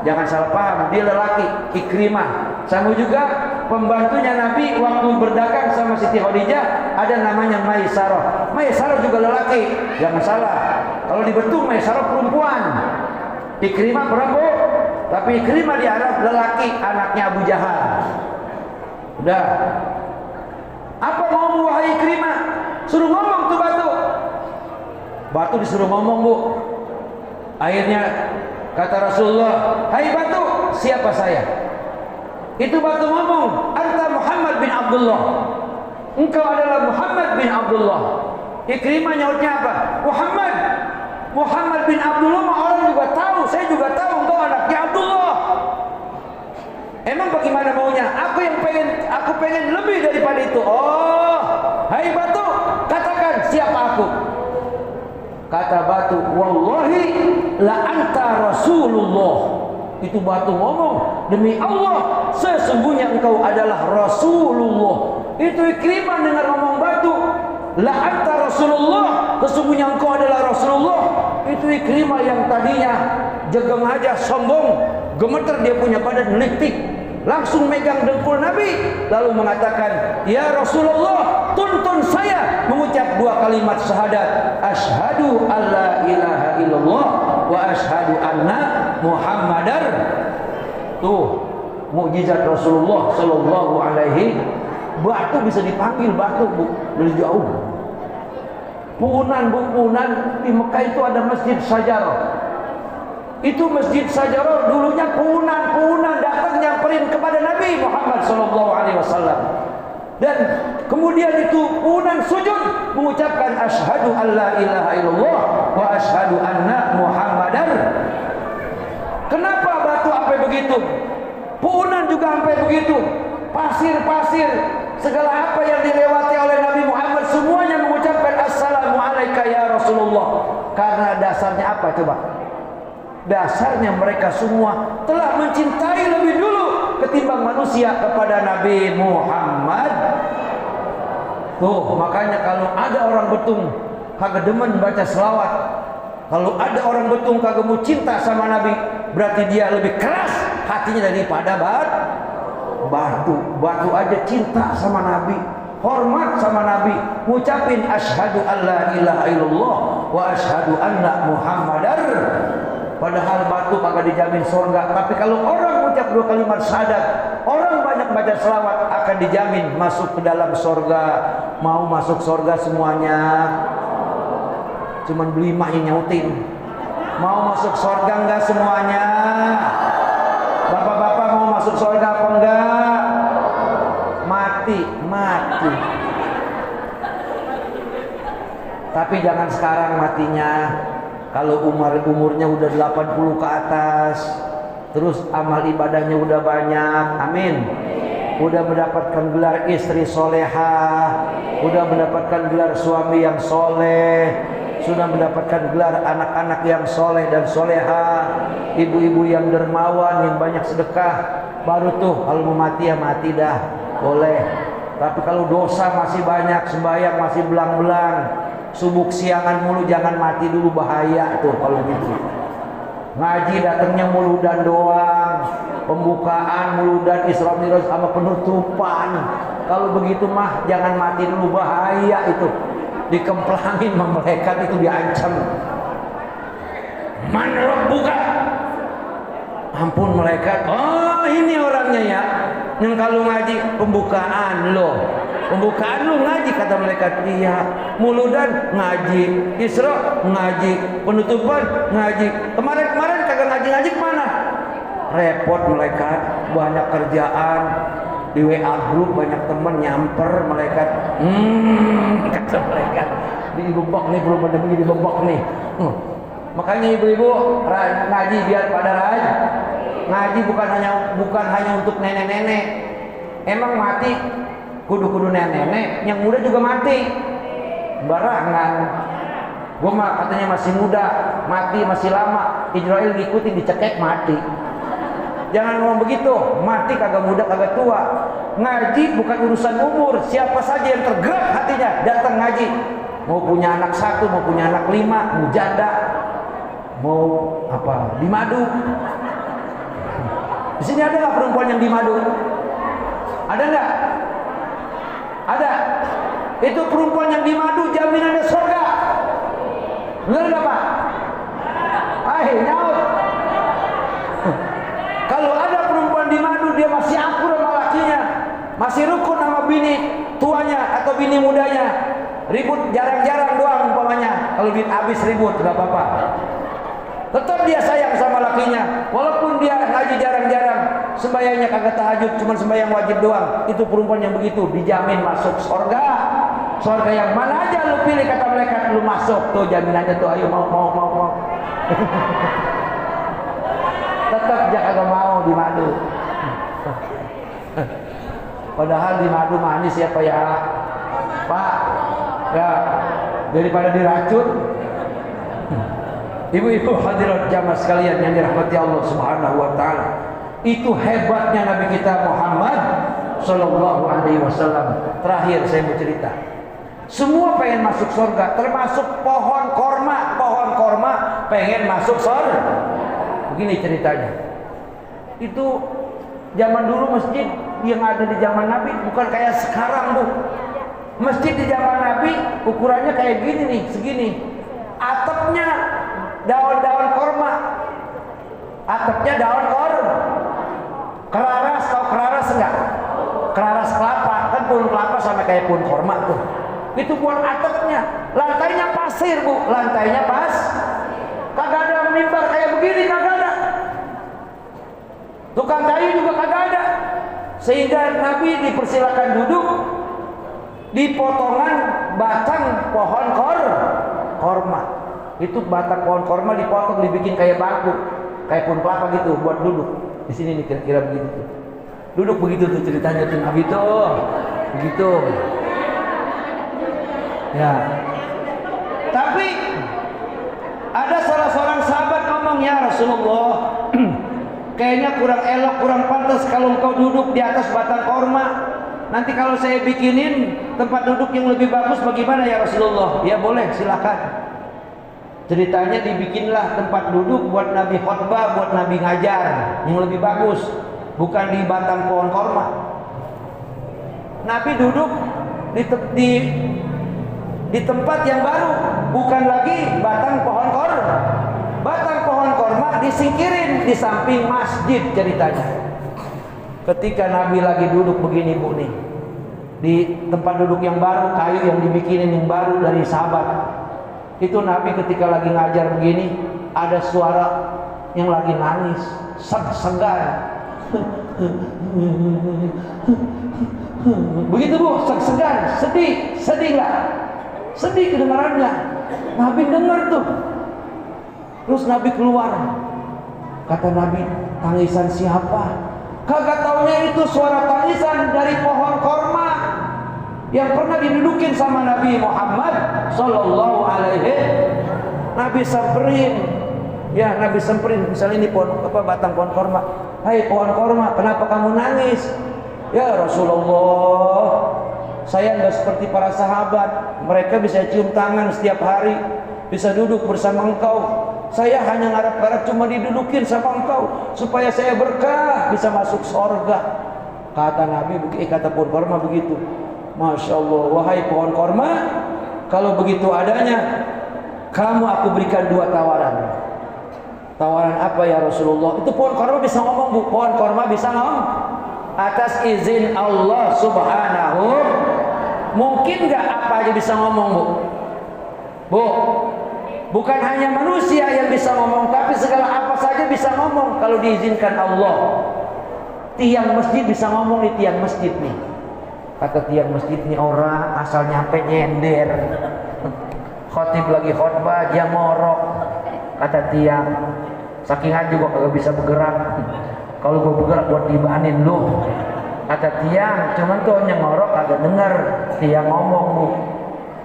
Speaker 1: Jangan salah paham, dia lelaki. Ikrimah sama juga pembantunya Nabi waktu berdagang sama Siti Khadijah, ada namanya Maisarah. Maisarah juga lelaki. Jangan salah, kalau dibetul Maisarah perempuan, Ikrimah perempuan. Tapi Ikrimah di Arab lelaki, anaknya Abu Jahal. Udah. Apa mau wahai Ikrimah? Suruh ngomong tuh batu. Batu disuruh ngomong, Bu. Akhirnya kata Rasulullah, "Hai batu, siapa saya?" Itu batu ngomong, "Anta Muhammad bin Abdullah." Engkau adalah Muhammad bin Abdullah. Ikrimah nyautnya apa? Muhammad bin Abdullah mah orang juga tahu, saya juga tahu engkau anaknya Abdullah. Emang bagaimana maunya? Aku pengen lebih daripada itu. Oh, hai batu, katakan siapa aku? Kata batu, "Wallahi la anta Rasulullah." Itu batu ngomong, "Demi Allah, sesungguhnya engkau adalah Rasulullah." Itu Ikrimah dengar ngomong batu, "La anta Rasulullah," sesungguhnya engkau adalah Rasulullah. Itu Ikrimah yang tadinya jegeng aja, sombong, gemeter dia punya badan, litik, langsung megang dengkul Nabi, lalu mengatakan, "Ya Rasulullah, tuntun saya mengucap 2 kalimat syahadat, asyhadu alla ilaha illallah wa asyhadu anna Muhammadar." Tuh mukjizat Rasulullah sallallahu alaihi. Batu bisa dipanggil batu, Bu, dari jauh. Punan di Mekah itu ada Masjid Sajarah. Itu Masjid Sajarah dulunya punan datang nyamperin kepada Nabi Muhammad sallallahu alaihi wasallam. Dan kemudian itu punan sujud mengucapkan asyhadu alla ilaha illallah wa asyhadu anna Muhammadar. Kenapa batu sampai begitu? Punan juga sampai begitu. Pasir, segala apa yang dilewati oleh Nabi Muhammad semuanya mengucapkan assalamu alayka ya Rasulullah. Karena dasarnya apa coba? Dasarnya mereka semua telah mencintai lebih dulu ketimbang manusia kepada Nabi Muhammad. Tuh, makanya kalau ada orang betung kagak demen baca selawat, kalau ada orang betung kagak mau cinta sama Nabi, berarti dia lebih keras hatinya daripada batu aja cinta sama Nabi, hormat sama Nabi, ngucapin asyhadu alla ilaha illallah wa asyhadu anna Muhammadar. Padahal batu kagak dijamin surga, tapi kalau orang mengucap 2 kalimat syahadat, orang banyak baca selawat, akan dijamin masuk ke dalam surga. Mau masuk surga semuanya? Cuman beli mah yang nyautin. Mau masuk surga enggak semuanya? Bapak-bapak mau masuk surga apa enggak? Mati. Tapi jangan sekarang matinya. Kalau umurnya udah 80 ke atas, terus amal ibadahnya udah banyak, amin. Udah mendapatkan gelar istri solehah, udah mendapatkan gelar suami yang soleh, sudah mendapatkan gelar anak-anak yang soleh dan solehah, ibu-ibu yang dermawan, yang banyak sedekah, baru tuh kalau mau mati ya mati dah, boleh. Tapi kalau dosa masih banyak, sembahyang masih belang-belang, subuk siangan mulu, jangan mati dulu, bahaya tuh kalau gitu. Ngaji datangnya muludan doang, pembukaan muludan, Isra Mi'raj sama penutupan. Kalau begitu mah jangan mati dulu, bahaya itu. Dikemplangin sama malaikat, itu diancam. Man rabbuka? Ampun malaikat, oh ini orangnya ya. Yang kalau ngaji pembukaan lo ngaji, kata malaikat. Iya. Muludan ngaji, Isra ngaji, penutupan ngaji. Kemarin kagak ngaji kemana? Repot malaikat, banyak kerjaan, di WA grup banyak temen nyamper malaikat. Kata malaikat, dibebok nih, belum ada begini dibebok nih. Makanya ibu-ibu ngaji biar pada rajin. Ngaji bukan hanya untuk nenek-nenek. Emang mati kudu nenek-nenek, yang muda juga mati. Barangan. Gua mah katanya masih muda, mati masih lama. Israel ngikutin dicekek mati. Jangan ngomong begitu, mati kagak muda kagak tua. Ngaji bukan urusan umur. Siapa saja yang tergerak hatinya datang ngaji. Mau punya anak 1, mau punya anak 5, mau janda, mau apa di madu. Di sini ada nggak perempuan yang di madu? Ada nggak? Ada. Itu perempuan yang di madu jaminannya surga. Benar nggak Pak? Nyaut. Kalau ada perempuan di madu, dia masih akur sama lakinya, masih rukun sama bini tuanya atau bini mudanya. Ribut jarang-jarang doang umpamanya. Kalau duit habis ribut nggak apa-apa. Tetap dia sayang sama lakinya, walaupun dia ngaji jarang-jarang, sembahyangnya kagak tahajud, cuma sembahyang wajib doang. Itu perempuan yang begitu dijamin masuk surga. Surga yang mana aja lu pilih kata malaikat, lu masuk tuh jaminannya tuh. Ayo mau. Tetap dia kagak mau di madu. Padahal di madu manis ya Pak ya. Pak, ya daripada diracun. Ibu-ibu hadirat jamaah sekalian yang dirahmati Allah Subhanahu wa taala. Itu hebatnya Nabi kita Muhammad sallallahu alaihi wasallam. Terakhir saya mau cerita. Semua pengen masuk surga, termasuk pohon korma. Pohon korma pengen masuk surga. Begini ceritanya. Itu zaman dulu masjid yang ada di zaman Nabi bukan kayak sekarang, Bu. Masjid di zaman Nabi ukurannya kayak gini nih, segini. Atapnya daun-daun korma. Atapnya daun korma. Keraras, tahu keraras enggak? Keraras kelapa, kan pohon kelapa sama kayak pohon korma tuh. Itu buat atapnya. Lantainya pasir, Bu. Lantainya pas. Kagak ada mimbar kayak begini, kagak ada. Tukang kayu juga kagak ada. Sehingga Nabi dipersilakan duduk di potongan batang pohon korma. Itu batang pohon korma dipotong, dibikin kayak bangku, kayak pohon kelapa gitu buat duduk. Di sini nih kira-kira begitu tuh. Duduk begitu tuh ceritanya tuh Nabi tuh. Begitu. Ya. Tapi ada salah seorang sahabat ngomong, "Ya Rasulullah, kayaknya kurang elok, kurang pantas kalau engkau duduk di atas batang korma. Nanti kalau saya bikinin tempat duduk yang lebih bagus bagaimana ya Rasulullah?" Ya boleh, silakan. Ceritanya dibikinlah tempat duduk buat Nabi khutbah, buat Nabi ngajar yang lebih bagus, bukan di batang pohon korma. Nabi duduk di tempat yang baru, bukan lagi batang pohon korma. Batang pohon korma disingkirin di samping masjid ceritanya. Ketika Nabi lagi duduk begini, Bu, nih di tempat duduk yang baru, kayu yang dibikinin yang baru dari sahabat. Itu Nabi ketika lagi ngajar begini, ada suara yang lagi nangis, segan. Begitu, Bu, segan, sedih nggak? Sedih kedengarannya. Nabi dengar tuh. Terus Nabi keluar. Kata Nabi, tangisan siapa? Kagak taunya itu suara tangisan dari pohon korma yang pernah didudukin sama Nabi Muhammad sallallahu alaihi. Nabi samperin. Ya, Nabi samperin. Misalnya ini pohon batang pohon korma. "Hai pohon korma, kenapa kamu nangis?" "Ya Rasulullah, saya enggak seperti para sahabat. Mereka bisa cium tangan setiap hari, bisa duduk bersama engkau. Saya hanya ngarep-ngarep cuma didudukin sama engkau supaya saya berkah bisa masuk surga." Kata Nabi, kata pohon korma begitu. Masya Allah, wahai pohon korma, kalau begitu adanya, kamu aku berikan 2 tawaran. Tawaran apa ya Rasulullah? Itu pohon korma bisa ngomong, Bu. Pohon korma bisa ngomong. Atas izin Allah Subhanahu, mungkin nggak apa aja bisa ngomong, Bu? Bu, bukan hanya manusia yang bisa ngomong, tapi segala apa saja bisa ngomong kalau diizinkan Allah. Tiang masjid bisa ngomong di tiang masjid nih. Kata tiang masjid nih, orang asal nyampe nyender. Khotib lagi khotbah, dia ngorok.
Speaker 2: kata tiang. Saking ngaji gua kagak bisa bergerak. Kalau gua bergerak buat dibahanin lu. Kata tiang, cuman tuh nyengorok kagak denger tiang ngomong, Bu.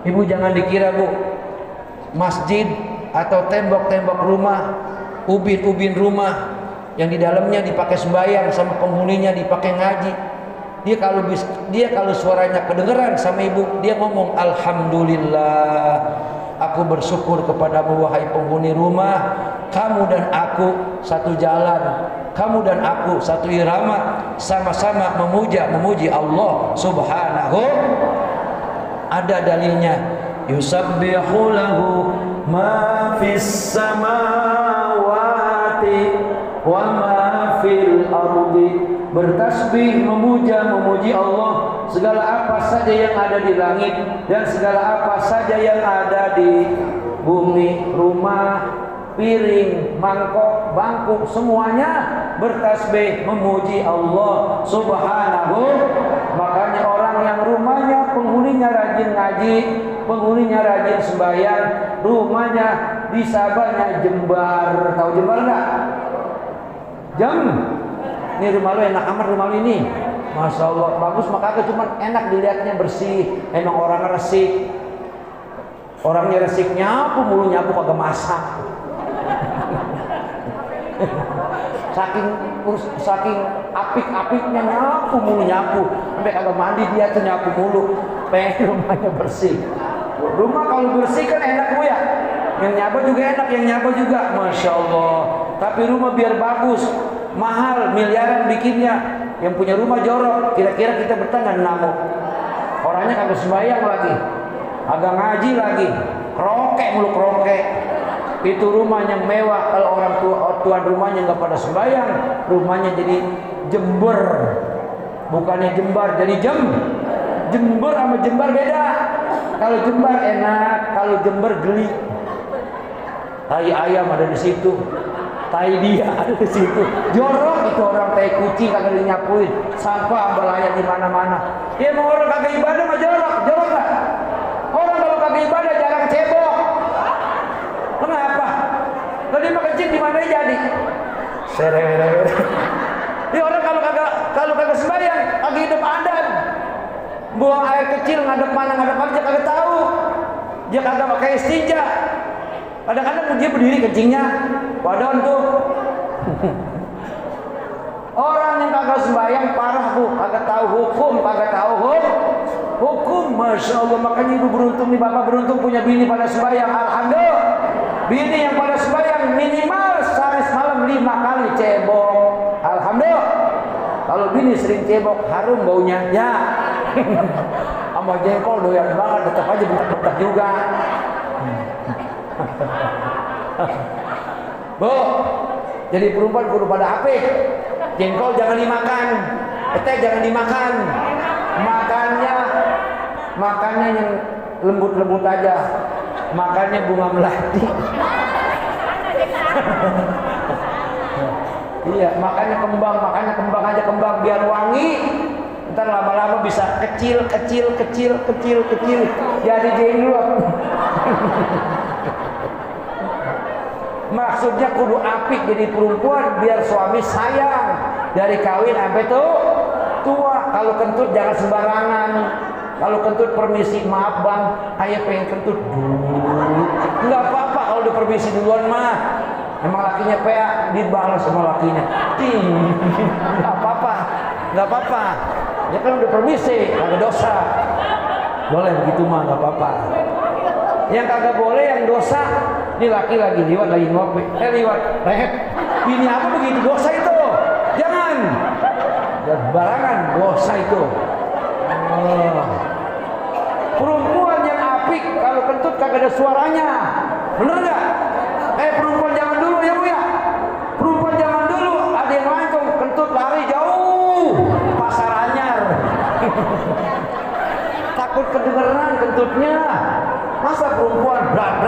Speaker 2: Ibu jangan dikira, Bu, masjid atau tembok-tembok rumah, ubin-ubin rumah yang di dalamnya dipakai sembahyang sama penghuninya dipakai ngaji. Dia kalau suaranya kedengeran sama ibu, dia ngomong alhamdulillah, aku bersyukur kepadamu wahai penghuni rumah, kamu dan aku satu jalan, kamu dan aku satu irama, sama-sama memuji Allah subhanahu. Ada dalilnya, yusabbihu lahu ma fis samawati wa ma fil ardi. Bertasbih memuji Allah segala apa saja yang ada di langit dan segala apa saja yang ada di bumi, rumah, piring, mangkok, bangku, semuanya bertasbih memuji Allah subhanahu. Makanya orang yang rumahnya penghuninya rajin ngaji, penghuninya rajin sembahyang, rumahnya di Sabahnya Jembar. Tahu Jembar enggak? Ini rumah lu enak amat, rumah lu ini, masya Allah bagus. Makanya cuma enak dilihatnya, bersih, emang orangnya resik. Orangnya resik, nyapu mulu, nyapu kagak masak. saking apik-apiknya nyapu mulu, nyapu sampai kagak mandi dia tuh nyapu mulu. Pengen rumahnya bersih. Rumah kalau bersih kan enak, Bu, ya. Yang nyapu juga enak, yang nyapu juga, masya Allah. Tapi rumah biar bagus mahal, miliaran bikinnya. Yang punya rumah jorok, kira-kira kita bertanya ngamuk. Orangnya kagak sembahyang lagi, agak ngaji lagi, kerokek mulu, kerokek. Itu rumahnya mewah. Kalau orang tuan rumahnya nggak pada sembahyang, rumahnya jadi Jember, bukannya Jembar jadi Jember. Sama Jember beda. Kalau Jember enak, kalau Jember geli. Tai ayam ada di situ, tai dia ada di situ. Jorok itu orang, tai kucing kagak dinyapuin, sampah belayar di mana-mana. Dia mau orang kagak ibadah mah jorok nggak? Orang kalau kagak ibadah jarang cebok. Kenapa? Tadi mah kecil di mana jadi? Dia orang kalau kagak sembahyang, kagak hidup adan. Buang air kecil ngadep mana dia kagak tahu. Dia kagak pakai istinja. Kadang-kadang dia berdiri kencingnya, padahal tuh orang yang kagak sembahyang parah, Bu, kagak tahu hukum, masya Allah. Makanya ibu beruntung nih, bapak beruntung punya bini pada sembahyang, alhamdulillah. Bini yang pada sembahyang minimal sehari semalam 5 kali cebok, alhamdulillah. Kalau bini sering cebok harum baunya, ya. Sama jengkol doyan banget, tetap aja bentak-bentak juga. Bu, jadi perempuan kudu pada apik. Jengkol jangan dimakan, teh jangan dimakan. Makannya yang lembut-lembut aja. Makannya bunga melati. Iya, makannya kembang aja, kembang biar wangi. Ntar lama-lama bisa kecil jadi jenglot. Maksudnya kudu apik jadi perempuan biar suami sayang dari kawin sampai tua. Kalau kentut jangan sembarangan. Kalau kentut permisi, maaf bang, ayah pengen kentut dulu. Nggak apa-apa kalau udah permisi duluan mah. Emang lakinya PA dibalas sama lakinya. Nggak apa-apa. Ya kan udah permisi, kagak dosa. Boleh begitu mah, nggak apa-apa. Yang kagak boleh, yang dosa, ini laki lagi liwat lagi ngopi, liwat, ini apa begitu, dosa itu, jangan barangan, dosa itu. Perempuan yang apik kalau kentut kagak ada suaranya, bener nggak? Perempuan jangan dulu ya, Bu, ya. Perempuan jangan dulu, ada yang lancung kentut lari jauh, pasar anyar. Takut kedengeran kentutnya. Masa perempuan brat.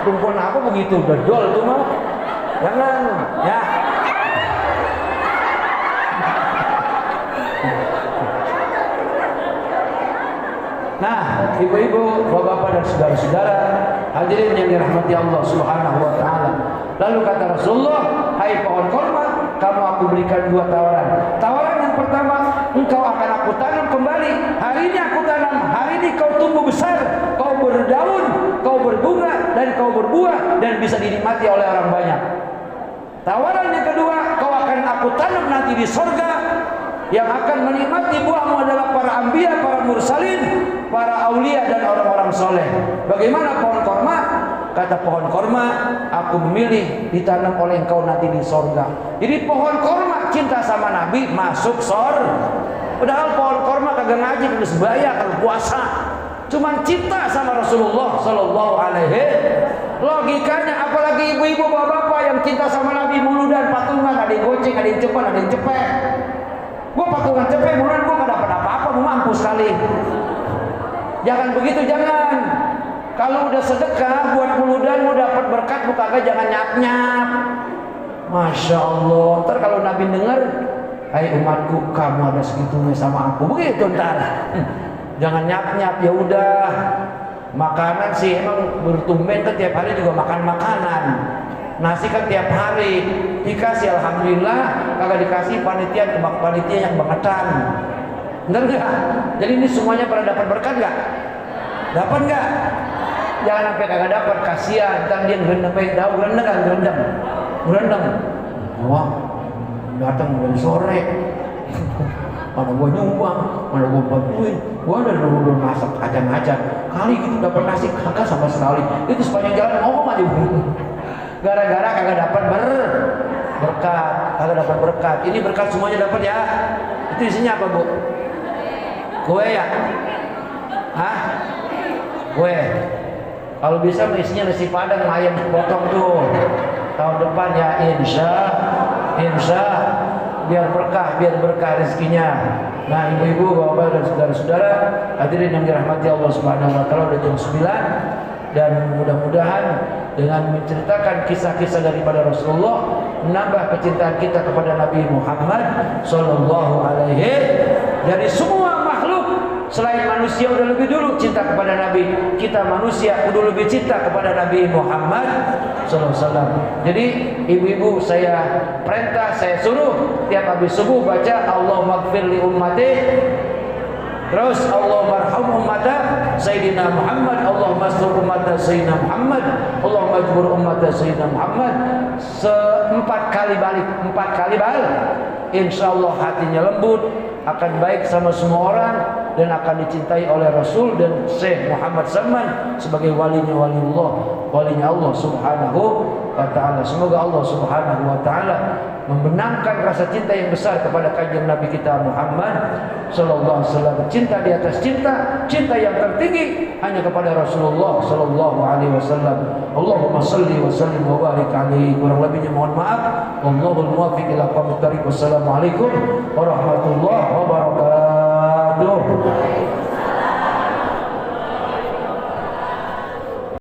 Speaker 2: Perempuan apa begitu, dodol tuh mah. Jangan, ya. Nah, ibu-ibu, bapak-bapak dan saudara-saudara, Hadirin yang dirahmati Allah Subhanahu wa taala. Lalu kata Rasulullah, "Hai pohon korma, kamu aku berikan dua tawaran. Tawaran yang pertama, engkau akan aku tanam kembali. Hari ini aku tanam, hari ini kau tumbuh besar, kau berdaun, kau berbunga dan kau berbuah dan bisa dinikmati oleh orang banyak. Tawaran yang kedua, kau akan aku tanam nanti di surga, yang akan menikmati buahmu adalah para anbiya, para mursalin, para aulia dan orang-orang soleh. Bagaimana pohon korma?" Kata pohon korma, "Aku memilih ditanam oleh engkau nanti di sorga." Jadi pohon korma cinta sama Nabi masuk sorga. Padahal pohon korma kagak ngaji, kagak sebaya, kagak puasa, cuman cinta sama Rasulullah Sallallahu Alaihi. Logikanya, apalagi ibu-ibu bapak-bapak yang cinta sama Nabi mulu dan patungan, ada yang goceng, ada yang cepat, ada yang cepet. Gua patungan cepet muluan, gua gak dapat apa-apa, gua mampus sekali. Jangan begitu, jangan. Kalau udah sedekah buat muludan, mau dapat berkat, lu kagak jangan nyap-nyap. Masya Allah. Ntar kalau Nabi dengar, "Hai umatku, kamu ada segitunya sama aku," begitu ntar. Jangan nyap-nyap. Ya udah, makanan sih emang bertumben kan tiap hari juga makan makanan. Nasi kan tiap hari dikasih, alhamdulillah. Kagak dikasih panitia yang bangetan. Bener nggak? Jadi ini semuanya pada dapat berkat nggak? Dapat nggak? Jangan sampai kagak dapat, kasihan. Ntar dia gerendam, tahu gerendam kan? Gerendam. Wah, datang dari sore. Mana gua nyumbang, mana gua bantuin. Gua ada dulu masak kacang-kacang. Kali gitu dapat nasi kagak sama sekali. Itu sepanjang jalan ngomong aja. Gara-gara kagak dapat berkat, kagak dapat berkat. Ini berkat semuanya dapat ya. Itu isinya apa, Bu? Kue ya? Hah? Kue. Kalau bisa isinya nasi padang ayam potong tuh. Tahun depan ya, insya biar berkah rezekinya. Nah, ibu-ibu, bapak dan saudara-saudara hadirin yang dirahmati Allah Subhanahu wa taala, udah jam 9 dan mudah-mudahan dengan menceritakan kisah-kisah daripada Rasulullah menambah kecintaan kita kepada Nabi Muhammad sallallahu alaihi. Dari semua makhluk selain manusia udah lebih dulu cinta kepada Nabi, kita manusia udah lebih cinta kepada Nabi Muhammad sallallahu alaihi wasallam. Jadi ibu-ibu, saya perintah, saya suruh tiap habis subuh baca Allahumma ighfir li ummati, terus Allahumma arham ummata Sayyidina Muhammad, Allahumma astur ummata Sayyidina Muhammad, Allahumma ajbur ummata Sayyidina Muhammad. 4 kali balik, insya Allah hatinya lembut, akan baik sama semua orang dan akan dicintai oleh Rasul dan Syekh Muhammad Salman sebagai walinya Allah Subhanahu wa taala. Semoga Allah Subhanahu wa taala membenamkan rasa cinta yang besar kepada kanjeng Nabi kita Muhammad sallallahu alaihi wasallam. Cinta di atas cinta, cinta yang tertinggi hanya kepada Rasulullah sallallahu alaihi wasallam. Allahumma shalli wa sallim wa barik alaihi. Kurang lebihnya mohon maaf. Wallahul muwaffiq ila aqwamit thariq. Wassalamualaikum warahmatullahi wabarakatuh.